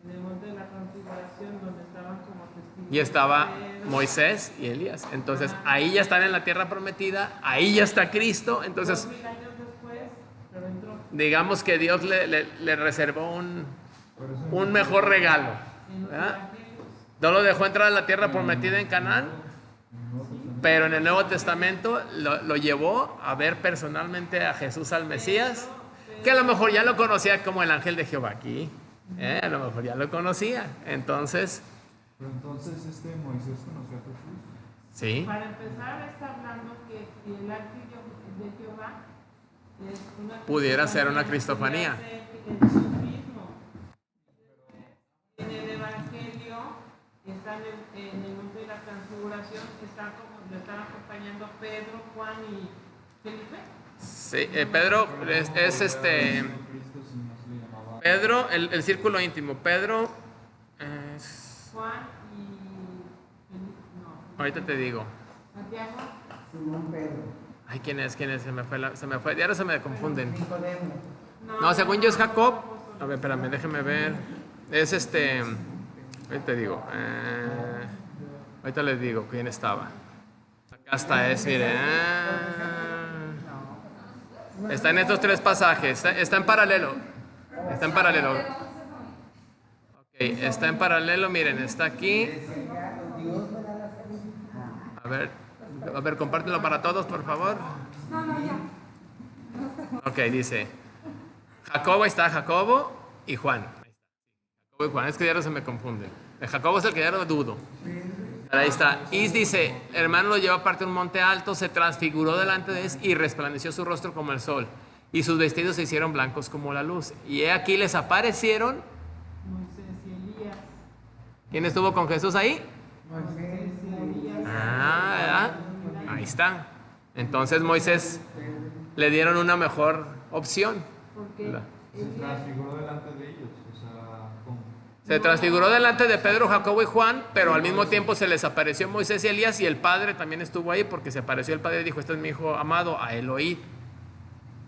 S2: en el monte de la transfiguración donde estaban como testigos.
S1: Y estaba Moisés y Elías. Entonces ahí ya están en la tierra prometida, ahí ya está Cristo. Entonces
S2: 2000 años después, pero entró.
S1: digamos que Dios le reservó un mejor regalo, ¿verdad? No lo dejó entrar a la tierra prometida en Canaán, pero en el Nuevo Testamento lo llevó a ver personalmente a Jesús, al Mesías, que a lo mejor ya lo conocía como el ángel de Jehová aquí, a lo mejor ya lo conocía. Entonces,
S6: pero entonces Moisés conoció a Jesús.
S1: Sí.
S2: Para empezar, está hablando que el ángel de Jehová es una
S1: Pudiera ser una cristofanía.
S2: Jesús mismo. En el Evangelio, están en el monte de la transfiguración, le están acompañando Pedro, Juan y Felipe.
S1: Sí, Pedro es Pedro, el círculo íntimo. Pedro es...
S2: Juan y Felipe, no.
S1: Ahorita te digo.
S2: Santiago.
S3: Simón Pedro.
S1: Ay, ¿quién es? Se me fue. Y ahora se me confunden.
S3: Nicodemo.
S1: No, según yo es Jacob. A ver, espérame, déjeme ver. Es ahorita te digo. Ahorita les digo quién estaba. Acá está, mire. Está en estos tres pasajes. Está en paralelo. Está en paralelo. Ok, está en paralelo. Miren, está aquí. A ver, compártelo para todos, por favor.
S5: No, ya.
S1: Ok, dice Jacobo, está Jacobo y Juan. Jacobo y Juan, es que ya no se me confunde. El Jacobo es el que ya no dudo. Ahí está. Y dice, hermano lo llevó aparte de un monte alto, se transfiguró delante de él y resplandeció su rostro como el sol. Y sus vestidos se hicieron blancos como la luz. Y he aquí les aparecieron.
S2: Moisés y Elías.
S1: ¿Quién estuvo con Jesús ahí?
S3: Moisés y Elías.
S1: ¿Verdad? Ahí está. Entonces Moisés le dieron una mejor opción.
S2: Porque
S6: Se transfiguró delante de ellos. O sea, ¿cómo?
S1: Se transfiguró delante de Pedro, Jacobo y Juan, pero al mismo tiempo se les apareció Moisés y Elías, y el Padre también estuvo ahí porque se apareció el Padre y dijo, este es mi hijo amado, a él oíd.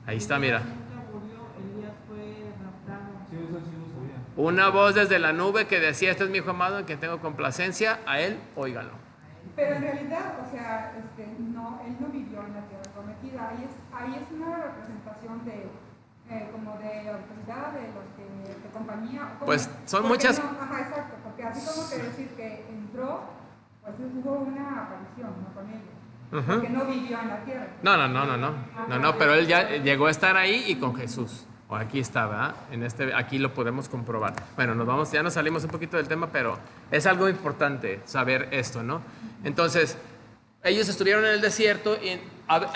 S1: Ahí está, mira.
S2: nunca murió, Elías fue raptado.
S6: Sí, eso sí lo sabía.
S1: Una voz desde la nube que decía, este es mi hijo amado en quien tengo complacencia, a él óigalo.
S5: Pero en realidad, o sea, no, él no vivió en la tierra prometida. Ahí es una representación de como de autoridad, de los que de compañía.
S1: Pues son
S5: porque
S1: muchas.
S5: No, ajá, exacto, porque así como que decir que entró, pues hubo una aparición, ¿no? Con ellos. Porque no vivió en la tierra.
S1: No, pero él ya llegó a estar ahí y con Jesús. O aquí está, ¿verdad? Aquí lo podemos comprobar. Bueno, ya nos salimos un poquito del tema, pero es algo importante saber esto, ¿no? Entonces, ellos estuvieron en el desierto y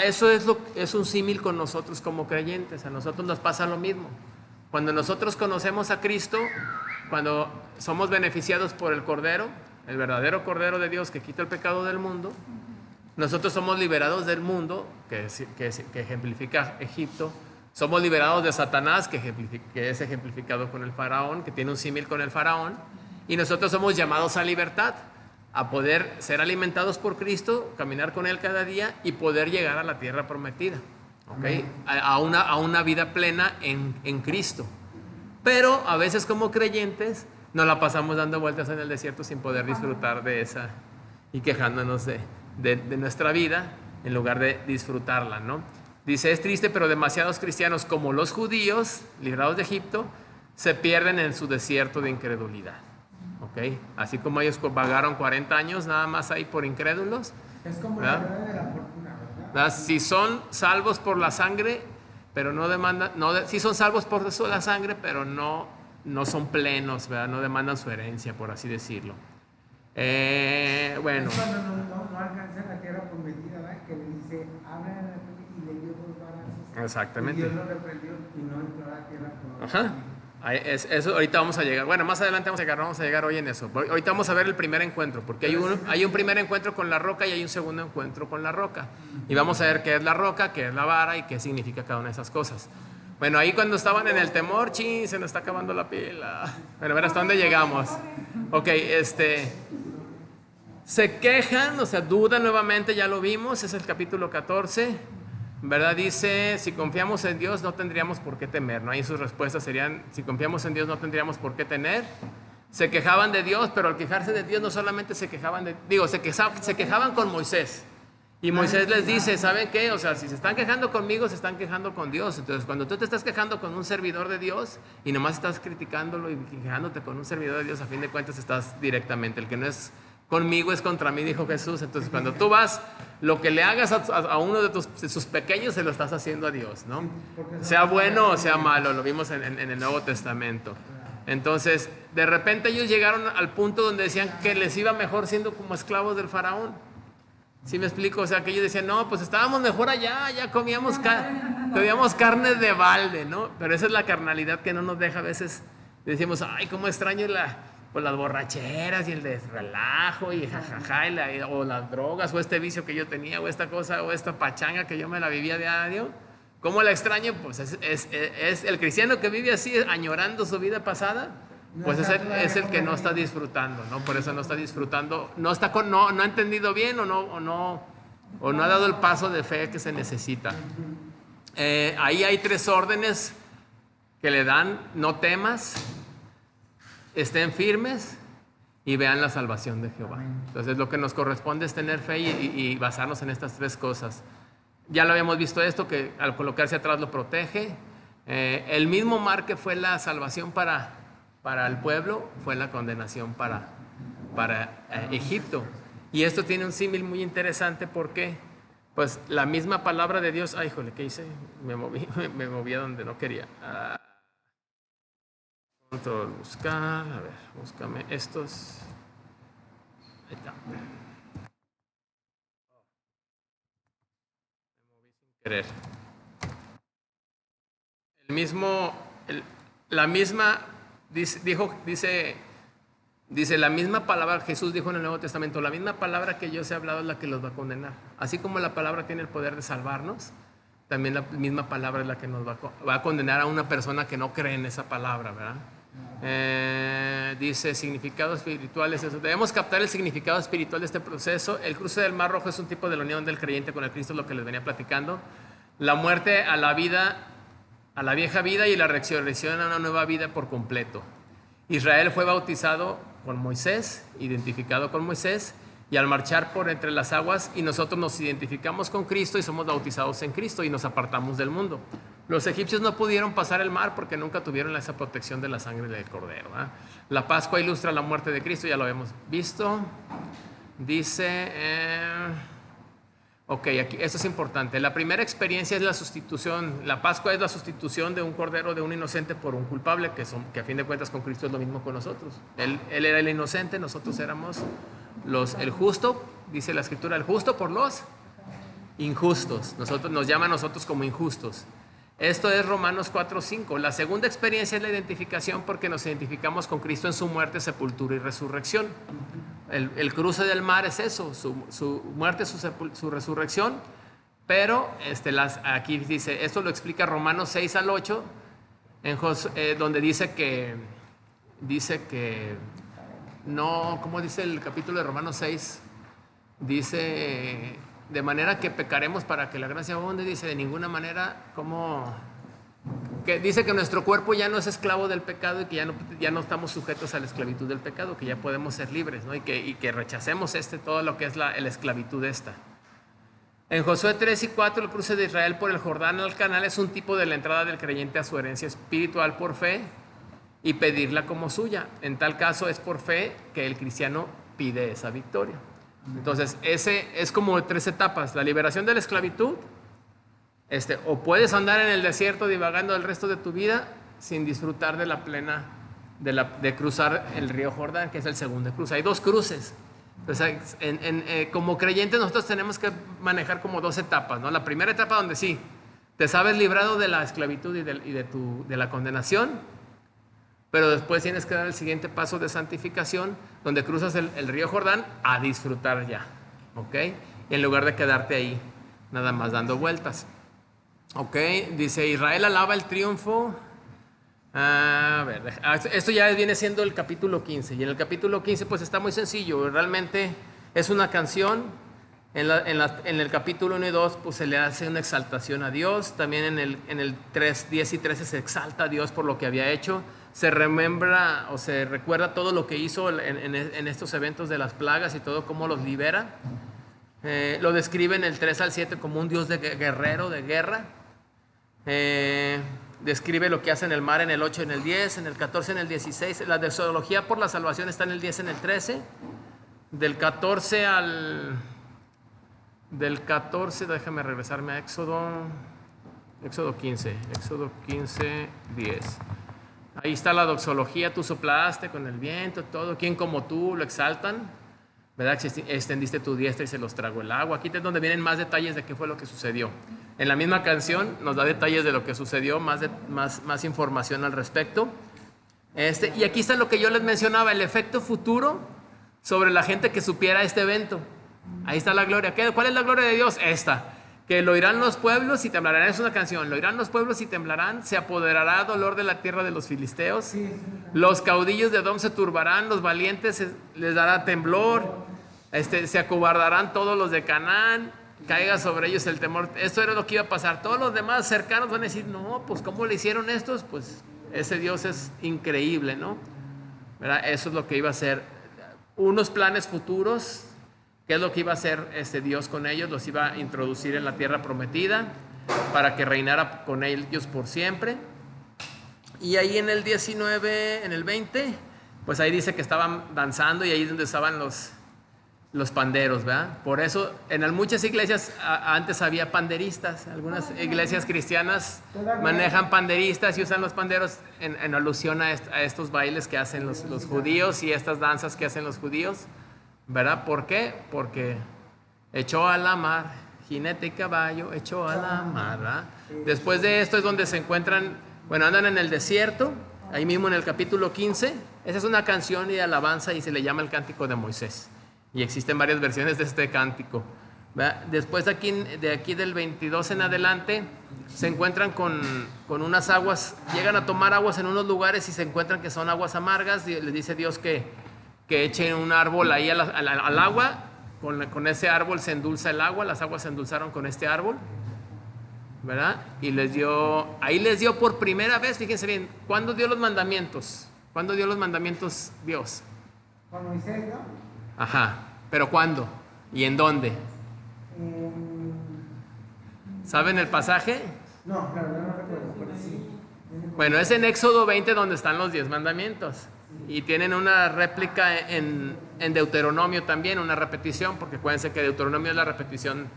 S1: eso es un símil con nosotros como creyentes. A nosotros nos pasa lo mismo. Cuando nosotros conocemos a Cristo, cuando somos beneficiados por el Cordero, el verdadero Cordero de Dios que quita el pecado del mundo, nosotros somos liberados del mundo, que ejemplifica Egipto. Somos liberados de Satanás, que es ejemplificado con el faraón, que tiene un símil con el faraón. Y nosotros somos llamados a libertad, a poder ser alimentados por Cristo, caminar con Él cada día y poder llegar a la tierra prometida. ¿Okay? A una vida plena en Cristo. Pero a veces como creyentes nos la pasamos dando vueltas en el desierto sin poder disfrutar de esa y quejándonos de nuestra vida en lugar de disfrutarla, ¿no? Dice, es triste, pero demasiados cristianos como los judíos, librados de Egipto, se pierden en su desierto de incredulidad. ¿Okay? Así como ellos vagaron 40 años nada más ahí por incrédulos.
S3: Es como la rueda de la fortuna, ¿verdad?
S1: Si son salvos por la sangre, pero no demandan, si son salvos por la sangre, pero no son plenos, ¿verdad? No demandan su herencia, por así decirlo. Bueno.
S3: Es cuando no alcanza la tierra prometida, ¿verdad? Que le dice, habla en la y le dio 2 varas.
S1: Exactamente.
S3: Y Dios lo reprendió y no entró a la tierra prometida.
S1: Ajá. Eso ahorita vamos a llegar. Bueno, más adelante vamos a llegar hoy en eso. Ahorita vamos a ver el primer encuentro, porque hay un primer encuentro con la roca y hay un segundo encuentro con la roca. Y vamos a ver qué es la roca, qué es la vara y qué significa cada una de esas cosas. Bueno, ahí cuando estaban en el temor, se nos está acabando la pila. Bueno, a ver hasta dónde llegamos. Ok, se quejan, o sea, dudan nuevamente, ya lo vimos, es el capítulo 14. ¿Verdad? Dice, si confiamos en Dios no tendríamos por qué temer, ¿no? Ahí sus respuestas serían, si confiamos en Dios no tendríamos por qué temer. Se quejaban de Dios, pero al quejarse de Dios no solamente se quejaban se quejaban con Moisés. Y Moisés les dice, ¿saben qué? O sea, si se están quejando conmigo, se están quejando con Dios. Entonces, cuando tú te estás quejando con un servidor de Dios y nomás estás criticándolo y quejándote con un servidor de Dios, a fin de cuentas estás directamente, el que no es conmigo es contra mí, dijo Jesús. Entonces, cuando tú vas, lo que le hagas a uno de sus pequeños, se lo estás haciendo a Dios, ¿no? Sea bueno o sea malo, lo vimos en el Nuevo Testamento. Entonces, de repente ellos llegaron al punto donde decían que les iba mejor siendo como esclavos del faraón. ¿Sí me explico? O sea, que ellos decían, no, pues estábamos mejor allá, ya comíamos carne de balde, ¿no? Pero esa es la carnalidad que no nos deja a veces. Decimos, ay, cómo extraño las borracheras y el desrelajo y jajaja, o las drogas, o este vicio que yo tenía, o esta cosa, o esta pachanga que yo me la vivía diario. ¿Cómo la extraño? Pues es el cristiano que vive así, añorando su vida pasada, pues es el que no está disfrutando, ¿no? Por eso no está disfrutando, no ha entendido bien o no ha dado el paso de fe que se necesita. Ahí hay 3 órdenes que le dan: no temas, estén firmes y vean la salvación de Jehová. Entonces lo que nos corresponde es tener fe y basarnos en estas 3 cosas. Ya lo habíamos visto esto, que al colocarse atrás lo protege. El mismo mar que fue la salvación para el pueblo, fue la condenación para Egipto. Y esto tiene un símil muy interesante porque pues la misma palabra de Dios... Ay, híjole, ¿qué hice? Me moví a donde no quería. Control, buscar, a ver, búscame estos. Ahí está. Me moví sin querer. Dice la misma palabra, Jesús dijo en el Nuevo Testamento, la misma palabra que yo os he hablado es la que los va a condenar. Así como la palabra tiene el poder de salvarnos, también la misma palabra es la que nos va a condenar a una persona que no cree en esa palabra, ¿verdad? Dice significados espirituales. Debemos captar el significado espiritual de este proceso. El cruce del Mar Rojo es un tipo de la unión del creyente con el Cristo, lo que les venía platicando. La muerte a la vida, a la vieja vida, y la resurrección a una nueva vida por completo. Israel fue bautizado con Moisés, identificado con Moisés, y al marchar por entre las aguas, y nosotros nos identificamos con Cristo y somos bautizados en Cristo y nos apartamos del mundo. Los egipcios no pudieron pasar el mar porque nunca tuvieron esa protección de la sangre del Cordero, ¿eh? La Pascua ilustra la muerte de Cristo, ya lo hemos visto. Dice, Ok, aquí, esto es importante. La primera experiencia es la sustitución. La Pascua es la sustitución de un cordero, de un inocente por un culpable, que a fin de cuentas con Cristo es lo mismo con nosotros. Él era el inocente, nosotros éramos el justo, dice la Escritura, el justo por los injustos. Nos llama a nosotros como injustos. Esto es Romanos 4:5. La segunda experiencia es la identificación, porque nos identificamos con Cristo en su muerte, sepultura y resurrección. El cruce del mar es eso, su muerte, su resurrección. Pero aquí dice, esto lo explica Romanos 6-8, donde dice que no, ¿cómo dice el capítulo de Romanos 6? Dice, de manera que pecaremos para que la gracia abunde, dice, de ninguna manera, que dice que nuestro cuerpo ya no es esclavo del pecado y que ya no estamos sujetos a la esclavitud del pecado, que ya podemos ser libres, ¿no? y que rechacemos todo lo que es la esclavitud esta. En Josué 3:4, el cruce de Israel por el Jordán al Canal es un tipo de la entrada del creyente a su herencia espiritual por fe y pedirla como suya. En tal caso es por fe que el cristiano pide esa victoria. Entonces, ese es como 3 etapas: la liberación de la esclavitud, o puedes andar en el desierto divagando el resto de tu vida sin disfrutar de la plena, de cruzar el río Jordán, que es el segundo cruce. Hay 2 cruces. Entonces, como creyentes nosotros tenemos que manejar como 2 etapas, ¿no? La primera etapa donde sí, te sabes librado de la esclavitud y de la condenación, pero después tienes que dar el siguiente paso de santificación, donde cruzas el río Jordán a disfrutar ya, ¿ok? En lugar de quedarte ahí nada más dando vueltas. Ok, dice, Israel alaba el triunfo. A ver, esto ya viene siendo el capítulo 15. Y en el capítulo 15 pues está muy sencillo. Realmente es una canción. En el capítulo 1 y 2 pues se le hace una exaltación a Dios. También en el 3, 10 y 13 se exalta a Dios por lo que había hecho. Se remembra o se recuerda todo lo que hizo en estos eventos de las plagas y todo, cómo los libera. Lo describe en el 3 al 7 como un Dios guerrero, de guerra. Describe lo que hace en el mar en el 8 y en el 10, en el 14 en el 16. La doxología por la salvación está en el 10 en el 13. Del 14, déjame regresarme a Éxodo 15, 10. Ahí está la doxología: tú soplaste con el viento, todo, ¿quién como tú? Lo exaltan, ¿verdad? Extendiste tu diestra y se los tragó el agua. Aquí es donde vienen más detalles de qué fue lo que sucedió. En la misma canción nos da detalles de lo que sucedió, más información al respecto. Y aquí está lo que yo les mencionaba, el efecto futuro sobre la gente que supiera este evento. Ahí está la gloria. ¿Cuál es la gloria de Dios? Esta, que lo oirán los pueblos y temblarán. Es una canción: lo oirán los pueblos y temblarán, se apoderará dolor de la tierra de los filisteos, los caudillos de Edom se turbarán, los valientes les dará temblor, se acobardarán todos los de Canaán, caiga sobre ellos el temor. Esto era lo que iba a pasar. Todos los demás cercanos van a decir, no, pues ¿cómo le hicieron estos? Pues ese Dios es increíble, ¿no? ¿Verdad? Eso es lo que iba a hacer. Unos planes futuros. ¿Qué es lo que iba a hacer Dios con ellos? Los iba a introducir en la tierra prometida para que reinara con ellos por siempre. Y ahí en el 19, en el 20, pues ahí dice que estaban danzando, y ahí es donde estaban los panderos, ¿verdad? Por eso en muchas iglesias antes había panderistas. Algunas iglesias cristianas manejan panderistas y usan los panderos en alusión a estos bailes que hacen los judíos y estas danzas que hacen los judíos, ¿verdad? ¿Por qué? Porque echó a la mar, jinete y caballo, echó a la mar, ¿verdad? Después de esto es donde se encuentran, andan en el desierto, ahí mismo en el capítulo 15. Esa es una canción y alabanza y se le llama el Cántico de Moisés. Y existen varias versiones de este cántico, ¿verdad? Después de aquí del 22 en adelante, se encuentran con unas aguas, llegan a tomar aguas en unos lugares y se encuentran que son aguas amargas, y les dice Dios que echen un árbol ahí al agua, con ese árbol se endulza el agua, las aguas se endulzaron con este árbol, ¿verdad? Y ahí les dio por primera vez, fíjense bien, ¿cuándo dio los mandamientos? ¿Cuándo dio los mandamientos Dios?
S3: Con Moisés, ¿no?
S1: Ajá, ¿pero cuándo? ¿Y en dónde? ¿Saben el pasaje?
S3: No, claro, no recuerdo, pero sí.
S1: Bueno, es en Éxodo 20 donde están los 10 mandamientos. Y tienen una réplica en Deuteronomio también, una repetición, porque acuérdense que Deuteronomio es la repetición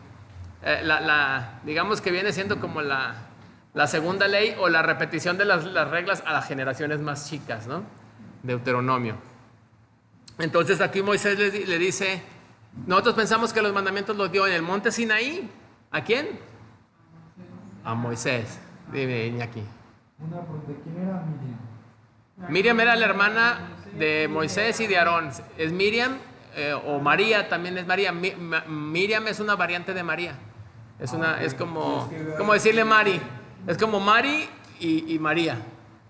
S1: digamos que viene siendo como la segunda ley o la repetición de las reglas a las generaciones más chicas, ¿no? Deuteronomio. Entonces aquí Moisés le dice, nosotros pensamos que los mandamientos los dio en el monte Sinaí. ¿A quién? A Moisés. Dime, Iñaki.
S6: Una pregunta, ¿quién era Miriam?
S1: Miriam era la hermana de Moisés y de Aarón. Es Miriam, o María también es María. Miriam es una variante de María. Es como decirle Mari. Es como Mari y María.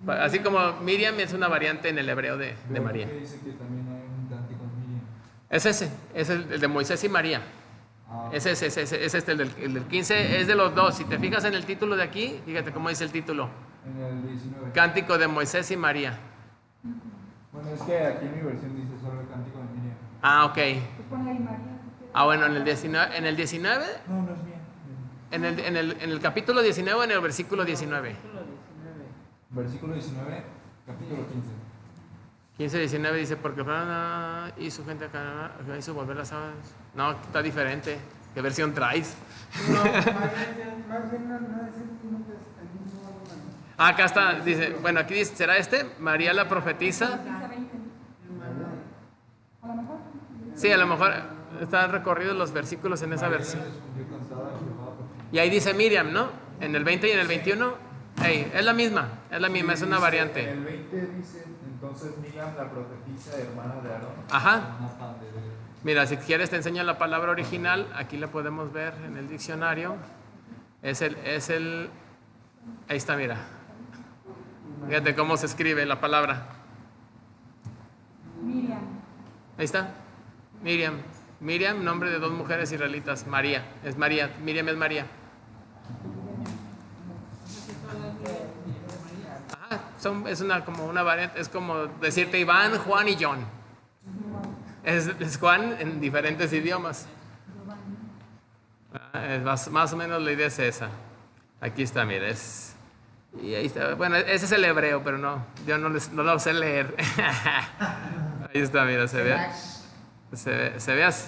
S1: Así como Miriam es una variante en el hebreo de María.
S6: ¿Qué dice que también hay un cántico de Miriam?
S1: Es ese, es el de Moisés y María. Es el del 15, es de los dos. Si te fijas en el título de aquí, fíjate cómo dice el título.
S6: En el 19.
S1: Cántico de Moisés y María.
S6: Bueno, es que aquí en mi versión dice solo el cántico de Miriam.
S1: Ah, ok.
S5: Pues ponle ahí María.
S1: Ah, bueno, en el 19,
S6: No, no es mía.
S1: en el capítulo 19 o en el versículo 19.
S6: Versículo 19, capítulo 15.
S1: 15-19 dice, porque y su gente acá hizo volver las aguas. No, está diferente. ¿Qué versión traes?
S3: No, más bien no es el mismo orden.
S1: Ah, acá está, dice, bueno, aquí dice, ¿será este? María la profetisa.
S5: A lo mejor.
S1: Sí, a lo mejor están recorridos los versículos en esa versión. Y ahí dice Miriam, ¿no? En el 20 y en el 21, hey, es la misma, es una variante.
S6: En el 20 dice, entonces Miriam la profetisa, hermana de Aarón.
S1: Ajá. Mira, si quieres te enseño la palabra original, aquí la podemos ver en el diccionario. Ahí está, mira. Fíjate cómo se escribe la palabra.
S5: Miriam.
S1: Ahí está. Miriam, nombre de dos mujeres israelitas. María, Miriam es María. Ajá, es como una variante, es como decirte Iván, Juan y John. Es Juan en diferentes idiomas. Más o menos la idea es esa. Aquí está, mira, y ahí está. Bueno, ese es el hebreo, pero no, yo no lo sé leer. Ahí está, mira, se ve,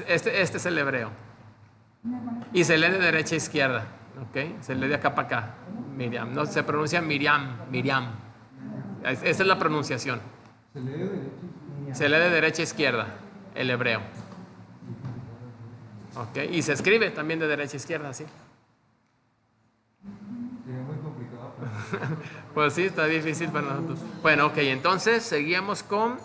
S1: este es el hebreo. Y se lee de derecha a izquierda, ¿ok? Se lee de acá para acá. Miriam, no se pronuncia Miriam. Esa es la pronunciación. Se lee de derecha a izquierda, el hebreo. ¿Ok? Y se escribe también de derecha a izquierda, ¿sí?
S6: Sería muy complicado.
S1: Pues sí, está difícil para nosotros. Bueno, ok, entonces seguíamos con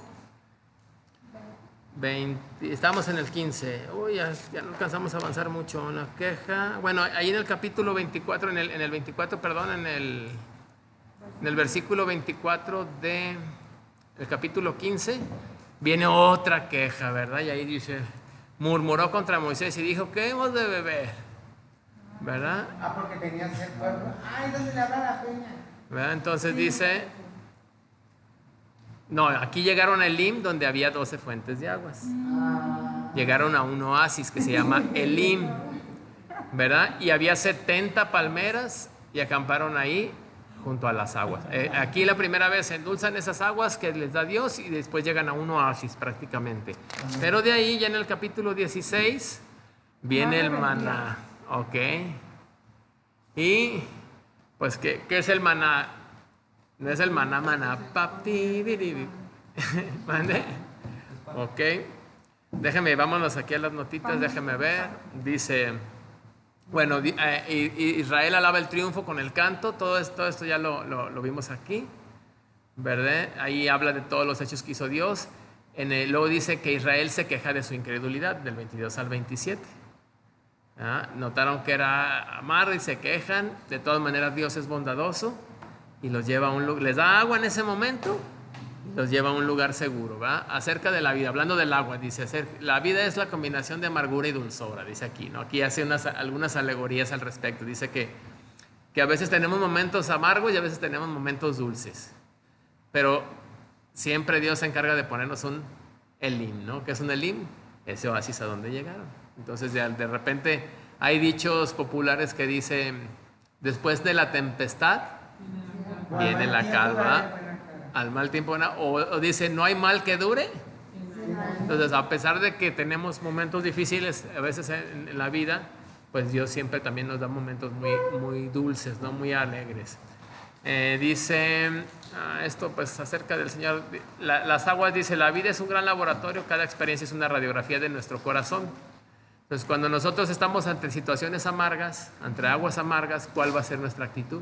S1: 20, estamos en el 15. Uy, ya no alcanzamos a avanzar mucho. Una queja. Bueno, ahí en el capítulo 24, en el 24, perdón, en el versículo 24 del capítulo 15, viene otra queja, ¿verdad? Y ahí dice, murmuró contra Moisés y dijo, ¿qué hemos de beber? ¿Verdad?
S3: Ah, porque tenía sed pueblo. Ay, ¿dónde le habrá la peña?
S1: ¿Verdad? Entonces dice, no, aquí llegaron a Elim, donde había 12 fuentes de aguas. Llegaron a un oasis que se llama Elim, ¿verdad? Y había 70 palmeras y acamparon ahí junto a las aguas. Aquí la primera vez se endulzan esas aguas que les da Dios y después llegan a un oasis prácticamente. Pero de ahí ya en el capítulo 16 viene el maná, ¿ok? Y pues, ¿qué es el maná? No es el maná, ¿mande? Ok. Vámonos aquí a las notitas, déjeme ver. Dice, bueno, Israel alaba el triunfo con el canto. Todo esto ya lo vimos aquí, ¿verdad? Ahí habla de todos los hechos que hizo Dios. Luego dice que Israel se queja de su incredulidad, del 22 al 27. Notaron que era amargo y se quejan. De todas maneras, Dios es bondadoso y los lleva a un lugar, les da agua en ese momento, los lleva a un lugar seguro, ¿va? Acerca de la vida, hablando del agua, dice, la vida es la combinación de amargura y dulzura, dice aquí, ¿no? Aquí hace algunas alegorías al respecto, dice que a veces tenemos momentos amargos y a veces tenemos momentos dulces, pero siempre Dios se encarga de ponernos un Elim, ¿no? ¿Qué es un Elim? Ese oasis a donde llegaron. Entonces de repente hay dichos populares que dicen, después de la tempestad viene la calma, al mal tiempo, o dice, no hay mal que dure. Entonces, a pesar de que tenemos momentos difíciles a veces en la vida, pues Dios siempre también nos da momentos muy, muy dulces, ¿no? Muy alegres. Dice esto pues acerca del Señor, las aguas, dice, la vida es un gran laboratorio, cada experiencia es una radiografía de nuestro corazón. Entonces cuando nosotros estamos ante situaciones amargas, ante aguas amargas, ¿cuál va a ser nuestra actitud?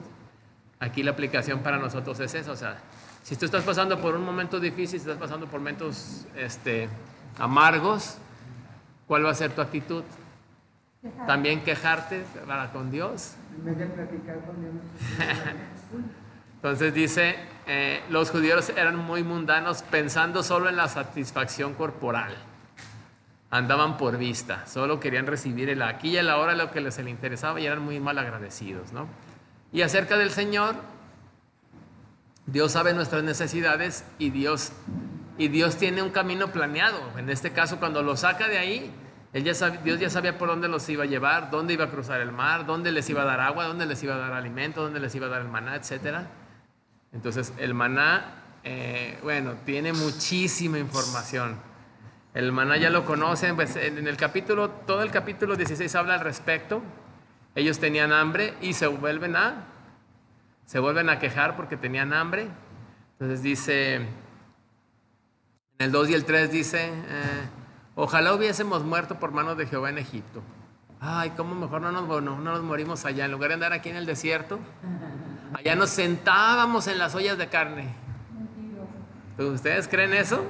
S1: Aquí la aplicación para nosotros es eso, o sea, si tú estás pasando por un momento difícil, si estás pasando por momentos amargos, ¿cuál va a ser tu actitud? También quejarte para con Dios.
S3: En vez de platicar con Dios.
S1: Entonces dice, los judíos eran muy mundanos pensando solo en la satisfacción corporal. Andaban por vista, solo querían recibir el aquí y el ahora, lo que les interesaba, y eran muy mal agradecidos, ¿no? Y acerca del Señor, Dios sabe nuestras necesidades y Dios tiene un camino planeado. En este caso, cuando los saca de ahí, Dios ya sabía por dónde los iba a llevar, dónde iba a cruzar el mar, dónde les iba a dar agua, dónde les iba a dar alimento, dónde les iba a dar el maná, etc. Entonces, el maná, tiene muchísima información. El maná ya lo conocen, pues en el capítulo, todo el capítulo 16 habla al respecto. Ellos tenían hambre y se vuelven a quejar porque tenían hambre. Entonces dice, en el 2 y el 3 dice, ojalá hubiésemos muerto por manos de Jehová en Egipto. Ay, cómo mejor no nos morimos allá. En lugar de andar aquí en el desierto, allá nos sentábamos en las ollas de carne. ¿Ustedes creen eso?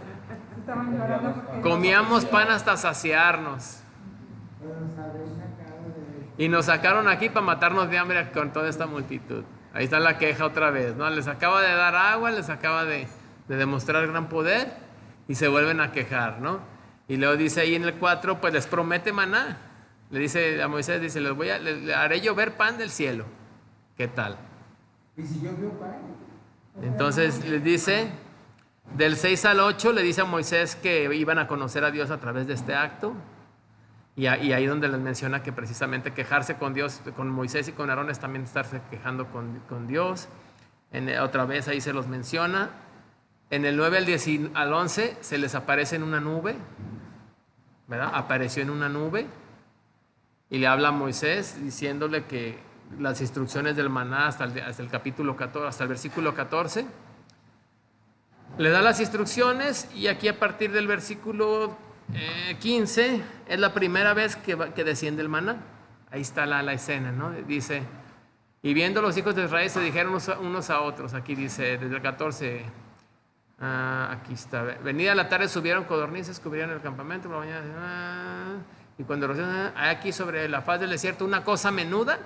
S1: Comíamos pan hasta saciarnos. Y nos sacaron aquí para matarnos de hambre con toda esta multitud. Ahí está la queja otra vez, ¿no? Les acaba de dar agua, les acaba de demostrar gran poder y se vuelven a quejar, ¿no? Y luego dice ahí en el 4, pues les promete maná. Le dice a Moisés, dice, le haré llover pan del cielo. ¿Qué tal?
S3: ¿Y si yo veo pan?
S1: Entonces les dice, del 6 al 8 le dice a Moisés que iban a conocer a Dios a través de este acto. Y ahí donde les menciona que precisamente quejarse con Dios, con Moisés y con Aarón es también estarse quejando con Dios. Otra vez ahí se los menciona. En el 9 al 11 se les aparece en una nube, ¿verdad? Apareció en una nube y le habla a Moisés diciéndole que las instrucciones del maná hasta el capítulo 14, hasta el versículo 14. Le da las instrucciones y aquí a partir del versículo 15 es la primera vez que desciende el maná. Ahí está la escena, ¿no? Dice, y viendo los hijos de Israel se dijeron unos a otros. Aquí dice, desde el 14, aquí está. Venida la tarde subieron codornices, cubrieron el campamento por la mañana. Y cuando aquí sobre la faz del desierto una cosa menuda,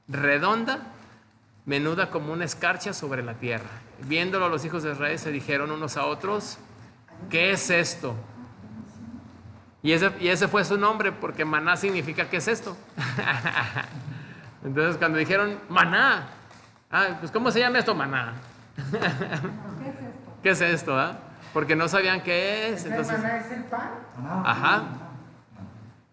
S1: redonda, menuda como una escarcha sobre la tierra. Viéndolo los hijos de Israel se dijeron unos a otros, ¿qué es esto? Y ese fue su nombre, porque maná significa ¿qué es esto? Entonces cuando dijeron maná, pues ¿cómo se llama esto? Maná. ¿Qué es esto? Porque no sabían qué es. Entonces,
S3: ¿El maná es el pan?
S1: Ajá.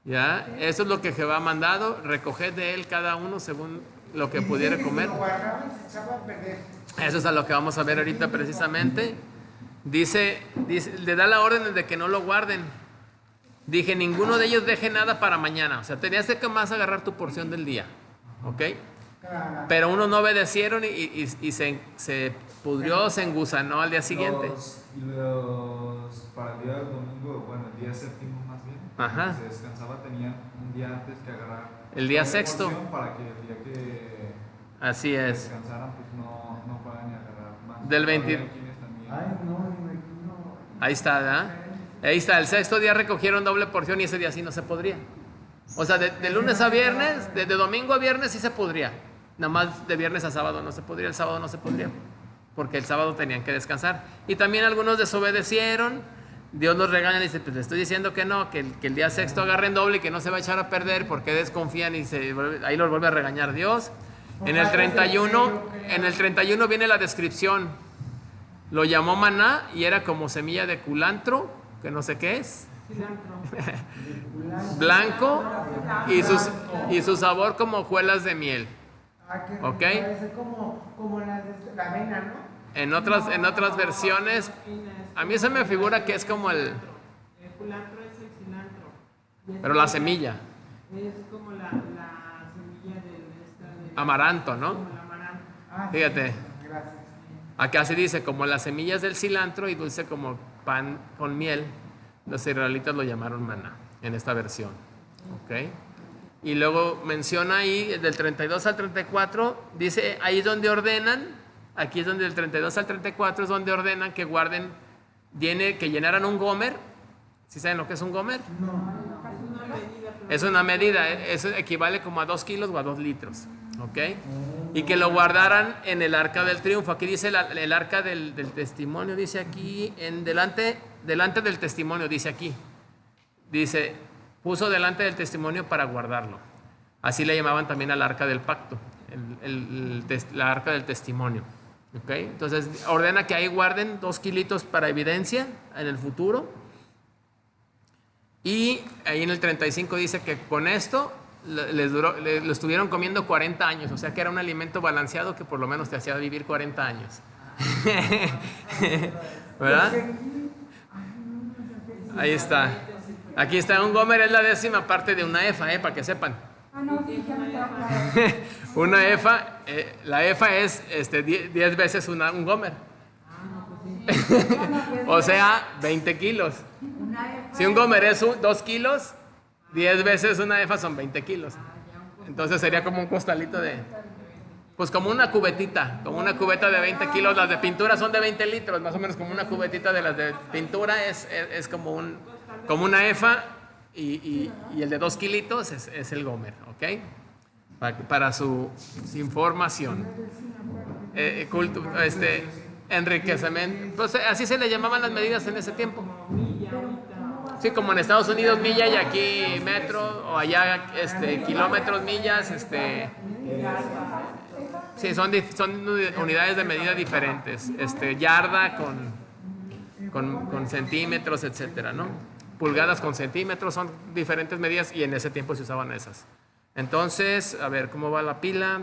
S1: Ya, eso es lo que Jehová ha mandado, recoged de él cada uno según lo que pudiera comer.
S3: Si lo guardaban, se echaba a perder.
S1: Eso es a lo que vamos a ver ahorita precisamente. Dice, le da la orden de que no lo guarden. Dije, ninguno de ellos deje nada para mañana. O sea, tenías que más agarrar tu porción del día. ¿Ok?
S3: Claro.
S1: Pero unos no obedecieron y se pudrió, se engusanó al día siguiente.
S6: Para el día del domingo, bueno, el día séptimo más bien,
S1: Ajá.
S6: se descansaba, tenían un día antes que agarrar.
S1: El día
S6: doble
S1: sexto.
S6: porción para que el día que
S1: Así es.
S6: descansaran, pues no fueran a agarrar más.
S1: Del 20.
S6: Había quienes también-
S3: Ay, no, me imagino.
S1: Ahí está, ¿verdad? Ahí está, el sexto día recogieron doble porción y ese día sí no se podría. O sea, de lunes a viernes, de domingo a viernes sí se podría. Nada más de viernes a sábado no se podría, el sábado no se podría. Porque el sábado tenían que descansar. Y también algunos desobedecieron. Dios los regaña y dice, pues le estoy diciendo que no, que el día sexto agarren doble y que no se va a echar a perder porque desconfían y ahí los vuelve a regañar Dios. En el 31 viene la descripción. Lo llamó maná y era como semilla de culantro, que no sé qué es.
S2: Cilantro.
S1: Blanco y su sabor como hojuelas de miel.
S3: Que
S1: ¿Ok?
S3: parece como la avena, ¿no?
S1: En otras versiones, a mí se me figura que es como
S2: El culantro es el cilantro.
S1: pero la semilla.
S2: Es como la
S1: Amaranto, ¿no?
S2: como el amaranto.
S1: Fíjate.
S3: Gracias.
S1: Acá se dice como las semillas del cilantro y dulce como pan con miel. Los israelitas lo llamaron maná en esta versión. ¿Ok? Y luego menciona ahí del 32 al 34, dice ahí es donde ordenan, aquí es donde del 32 al 34 es donde ordenan que guarden, que llenaran un gomer. ¿Sí saben lo que es un gomer? Es una medida, eso equivale como a 2 kilos o a 2 litros. ¿Ok? Y que lo guardaran en el arca del triunfo. Aquí dice el arca del testimonio, dice aquí, delante del testimonio, dice aquí. Dice, puso delante del testimonio para guardarlo. Así le llamaban también al arca del pacto, la arca del testimonio. ¿Ok? Entonces ordena que ahí guarden 2 kilitos para evidencia en el futuro. Y ahí en el 35 dice que con esto lo estuvieron comiendo 40 años, o sea que era un alimento balanceado que por lo menos te hacía vivir 40 años. ¿Verdad? Ahí está. Aquí está, un gomer es la 10ª parte de una efa, para que sepan.
S5: No, sí, ya me quedó claro.
S1: Una efa, la efa es 10 veces un gomer. O sea, 20 kilos. Si un gomer es 2 kilos, 10 veces una efa son 20 kilos. Entonces sería como un costalito pues como una cubetita, como una cubeta de 20 kilos. Las de pintura son de 20 litros, más o menos como una cubetita de las de pintura es como una efa y el de 2 kilitos es el gomer, ¿ok? Para su información. Enriquecimiento. Pues así se le llamaban las medidas en ese tiempo. Sí, como en Estados Unidos milla y aquí metro, o allá kilómetros, millas, sí, son unidades de medida diferentes, yarda con centímetros, etcétera, ¿no? Pulgadas con centímetros, son diferentes medidas y en ese tiempo se usaban esas. Entonces, a ver, ¿cómo va la pila?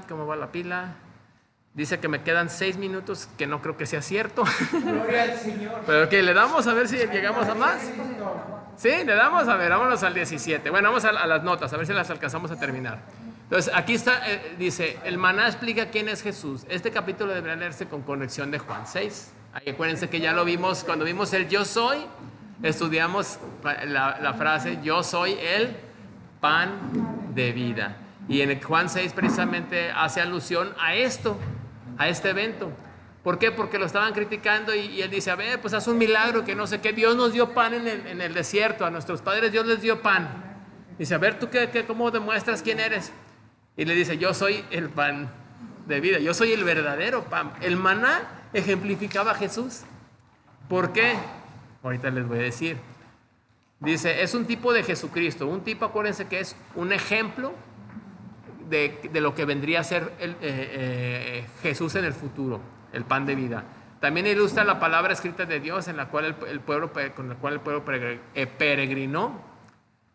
S1: Dice que me quedan 6 minutos, que no creo que sea cierto.
S3: Gloria al Señor.
S1: Pero que le damos a ver si llegamos a más. Sí, le damos, a ver, vámonos al 17. Bueno, vamos a las notas, a ver si las alcanzamos a terminar. Entonces, aquí está, dice, el maná explica quién es Jesús. Este capítulo debería leerse con conexión de Juan 6. Ahí acuérdense que ya lo vimos, cuando vimos el yo soy, estudiamos la frase, yo soy el pan de vida. Y en el Juan 6 precisamente hace alusión a esto, a este evento. ¿Por qué? Porque lo estaban criticando y él dice, a ver, pues haz un milagro, que no sé qué. Dios nos dio pan en el desierto, a nuestros padres Dios les dio pan. Dice, a ver, ¿tú cómo demuestras quién eres? Y le dice, yo soy el pan de vida, yo soy el verdadero pan. El maná ejemplificaba a Jesús. ¿Por qué? Ahorita les voy a decir. Dice, es un tipo de Jesucristo. Un tipo, acuérdense que es un ejemplo de lo que vendría a ser Jesús en el futuro, el pan de vida. También ilustra la palabra escrita de Dios con la cual el pueblo peregrinó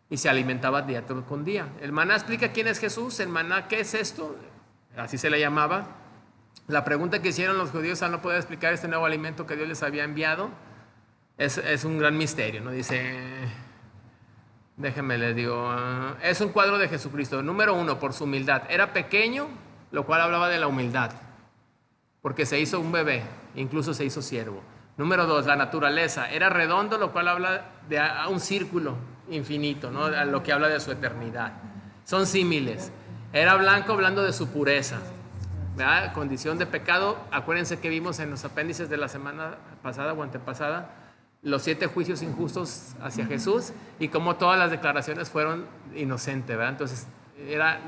S1: y se alimentaba día con día. El maná explica quién es Jesús. El maná, ¿qué es esto? Así se le llamaba. La pregunta que hicieron los judíos al no poder explicar este nuevo alimento que Dios les había enviado es un gran misterio, ¿no? Dice, déjenme les digo, es un cuadro de Jesucristo. Número 1, por su humildad. Era pequeño, lo cual hablaba de la humildad, porque se hizo un bebé, incluso se hizo siervo. Número 2, la naturaleza. Era redondo, lo cual habla de un círculo infinito, ¿no? A lo que habla de su eternidad. Son símiles. Era blanco, hablando de su pureza, ¿verdad? Condición de pecado. Acuérdense que vimos en los apéndices de la semana pasada o antepasada los 7 juicios injustos hacia Jesús y cómo todas las declaraciones fueron inocentes, ¿verdad? Entonces,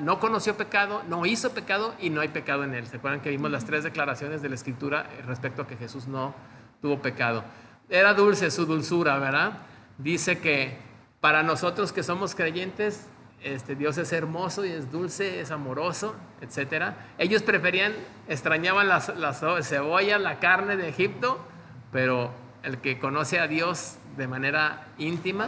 S1: no conoció pecado, no hizo pecado y no hay pecado en él. ¿Se acuerdan que vimos las 3 declaraciones de la Escritura respecto a que Jesús no tuvo pecado? Era dulce su dulzura, ¿verdad? Dice que para nosotros que somos creyentes, Dios es hermoso y es dulce, es amoroso, etc. Ellos extrañaban las cebollas, la carne de Egipto, pero el que conoce a Dios de manera íntima.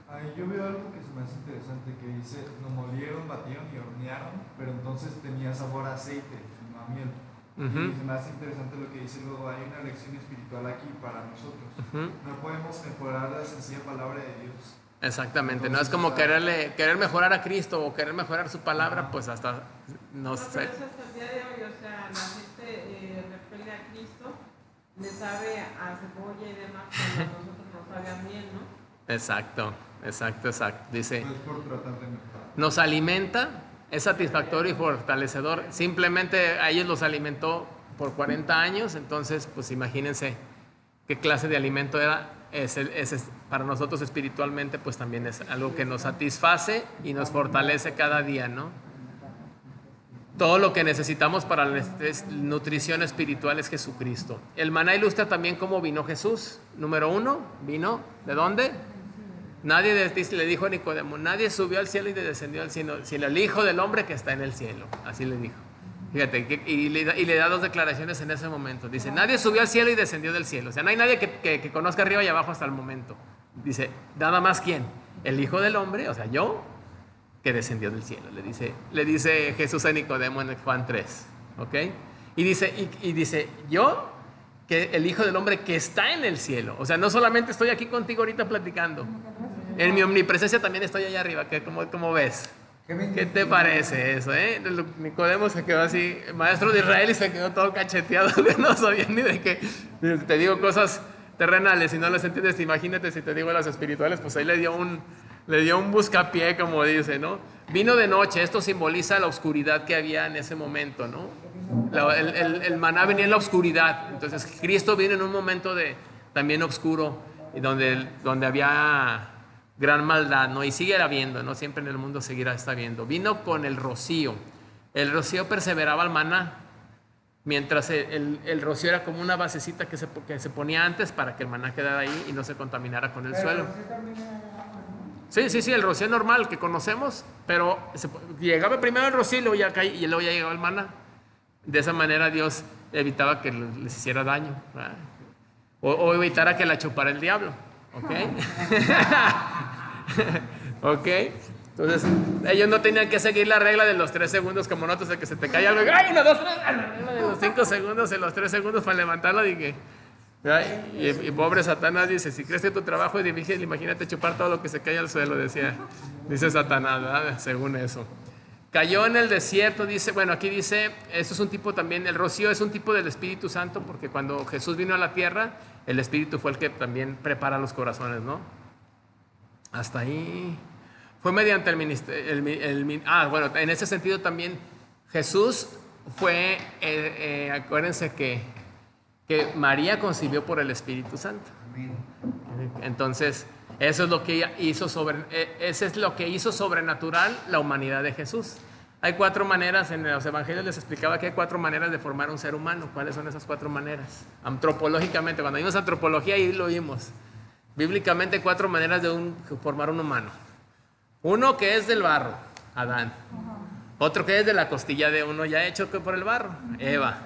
S6: Ahí yo veo algo que se me hace interesante, que dice, lo molieron, batieron y hornearon, pero entonces tenía sabor a aceite, no a miel. Y se me hace interesante lo que dice luego, hay una lección espiritual aquí para nosotros. No podemos mejorar la sencilla palabra de Dios.
S1: Exactamente, no es como querer mejorar a Cristo o querer mejorar su palabra, pues hasta no sé.
S2: Pero eso hasta el día de hoy, o sea, la gente repele a Cristo, le sabe a cebolla y demás, cuando a nosotros nos sabe a miel, ¿no?
S1: Exacto. Dice,
S6: Pues por tratar de mejorar.
S1: nos alimenta, es satisfactorio y fortalecedor. Simplemente a ellos los alimentó por 40 años, entonces pues imagínense qué clase de alimento era. Para nosotros espiritualmente pues también es algo que nos satisface y nos fortalece cada día, ¿no? Todo lo que necesitamos para la nutrición espiritual es Jesucristo. El maná ilustra también cómo vino Jesús. Número 1, vino ¿de dónde? Nadie le dijo a Nicodemo, nadie subió al cielo y descendió al cielo, sino el Hijo del Hombre que está en el cielo. Así le dijo. Fíjate, y le da 2 declaraciones en ese momento. Dice, nadie subió al cielo y descendió del cielo. O sea, no hay nadie que conozca arriba y abajo hasta el momento. Dice, nada más ¿quién? El Hijo del Hombre, o sea, yo, que descendió del cielo. Le dice Jesús a Nicodemo en Juan 3. ¿Ok? Y dice, yo, que el Hijo del Hombre que está en el cielo. O sea, no solamente estoy aquí contigo ahorita platicando. En mi omnipresencia también estoy allá arriba. ¿Cómo ves? ¿Qué te parece eso, Nicodemo se quedó así, maestro de Israel, y se quedó todo cacheteado, no sabía ni de qué. Te digo cosas terrenales y no las entiendes, imagínate si te digo las espirituales, pues ahí le dio un buscapié, como dice, ¿no? Vino de noche, esto simboliza la oscuridad que había en ese momento, ¿no? El maná venía en la oscuridad, entonces Cristo vino en un momento también oscuro, y donde había gran maldad, ¿no? Y sigue habiendo, ¿no? Siempre en el mundo seguirá habiendo. Vino con el rocío. El rocío perseveraba al maná, mientras el rocío era como una basecita que se ponía antes para que el maná quedara ahí y no se contaminara con el suelo. Sí, el rocío normal que conocemos, pero llegaba primero el rocío y luego ya llegaba el maná. De esa manera Dios evitaba que les hiciera daño, ¿verdad? O evitara que la chupara el diablo. ¿Ok? ¿Ok? Entonces, ellos no tenían que seguir la regla de los 3 segundos como nosotros, de que se te cae algo. ¡Ay, 1, 2, 3! La regla de los 5 segundos en los 3 segundos para levantarlo. Y pobre Satanás dice, si crees que tu trabajo es difícil, imagínate chupar todo lo que se cae al suelo, dice Satanás, ¿verdad? Según eso. Cayó en el desierto, aquí dice, esto es un tipo también, el rocío es un tipo del Espíritu Santo, porque cuando Jesús vino a la tierra, el Espíritu fue el que también prepara los corazones, ¿no? Hasta ahí. Fue mediante el ministerio, en ese sentido también Jesús fue, acuérdense que María concibió por el Espíritu Santo. Entonces, eso es lo que hizo sobrenatural la humanidad de Jesús. Hay 4 maneras, en los evangelios les explicaba que hay 4 maneras de formar un ser humano. ¿Cuáles son esas 4 maneras? Antropológicamente, cuando vimos antropología ahí lo vimos. Bíblicamente 4 maneras de formar un humano. Uno que es del barro, Adán. Otro que es de la costilla de uno ya hecho por el barro, Eva.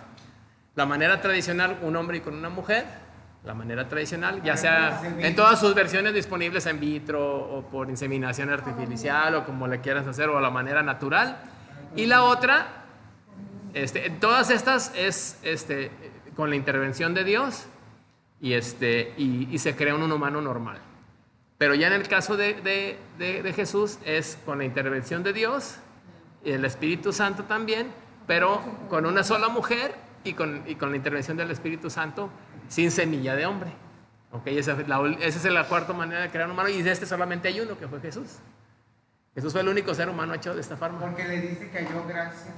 S1: La manera tradicional, un hombre y con una mujer. La manera tradicional, ya sea en todas sus versiones disponibles en vitro o por inseminación artificial o como le quieras hacer, o la manera natural. Y la otra, todas estas es con la intervención de Dios y se crea un humano normal. Pero ya en el caso de Jesús es con la intervención de Dios y el Espíritu Santo también, pero con una sola mujer y con la intervención del Espíritu Santo, sin semilla de hombre. ¿Okay? Esa es la 4ª manera de crear un humano, y de solamente hay uno, que fue Jesús. Jesús fue el único ser humano hecho de esta forma.
S3: Porque le dice que halló gracia.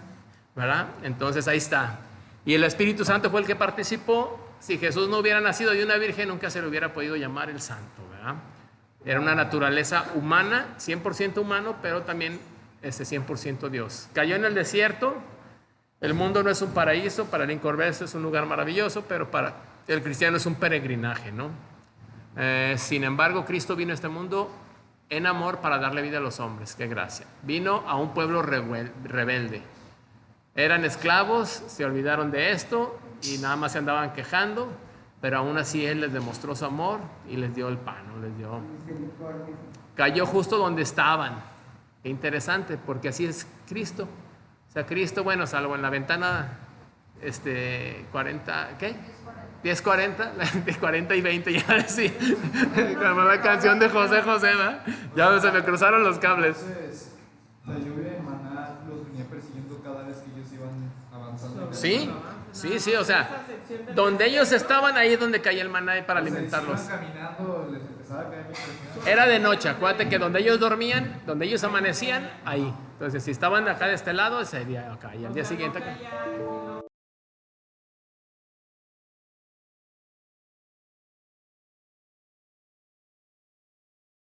S1: ¿Verdad? Entonces ahí está. Y el Espíritu Santo fue el que participó. Si Jesús no hubiera nacido de una virgen, nunca se le hubiera podido llamar el santo, ¿verdad? Era una naturaleza humana, 100% humano, pero también 100% Dios. Cayó en el desierto. El mundo no es un paraíso, para el inconverso es un lugar maravilloso, pero para el cristiano es un peregrinaje, ¿no? Sin embargo, Cristo vino a este mundo en amor para darle vida a los hombres. ¡Qué gracia! Vino a un pueblo rebelde. Eran esclavos, se olvidaron de esto y nada más se andaban quejando, pero aún así Él les demostró su amor y les dio el pan, ¿no? Les dio. Cayó justo donde estaban. Qué interesante, porque así es Cristo. O sea, Cristo, salvo en la ventana 40, ¿qué? 10:40, de 40 y 20, ya sí. Como la canción de José José, ¿verdad? Ya se me cruzaron los cables.
S6: Entonces, la lluvia de maná los venía persiguiendo cada vez que ellos iban avanzando.
S1: Sí, sí, sí, o sea, donde ellos estaban, ahí es donde caía el maná para alimentarlos.
S6: Si iban caminando, les empezaba a caer mientras
S1: Era de noche, acuérdate que donde ellos dormían, donde ellos amanecían, ahí. Entonces, si estaban acá de este lado, sería acá. Y al día siguiente acá.
S2: No caía en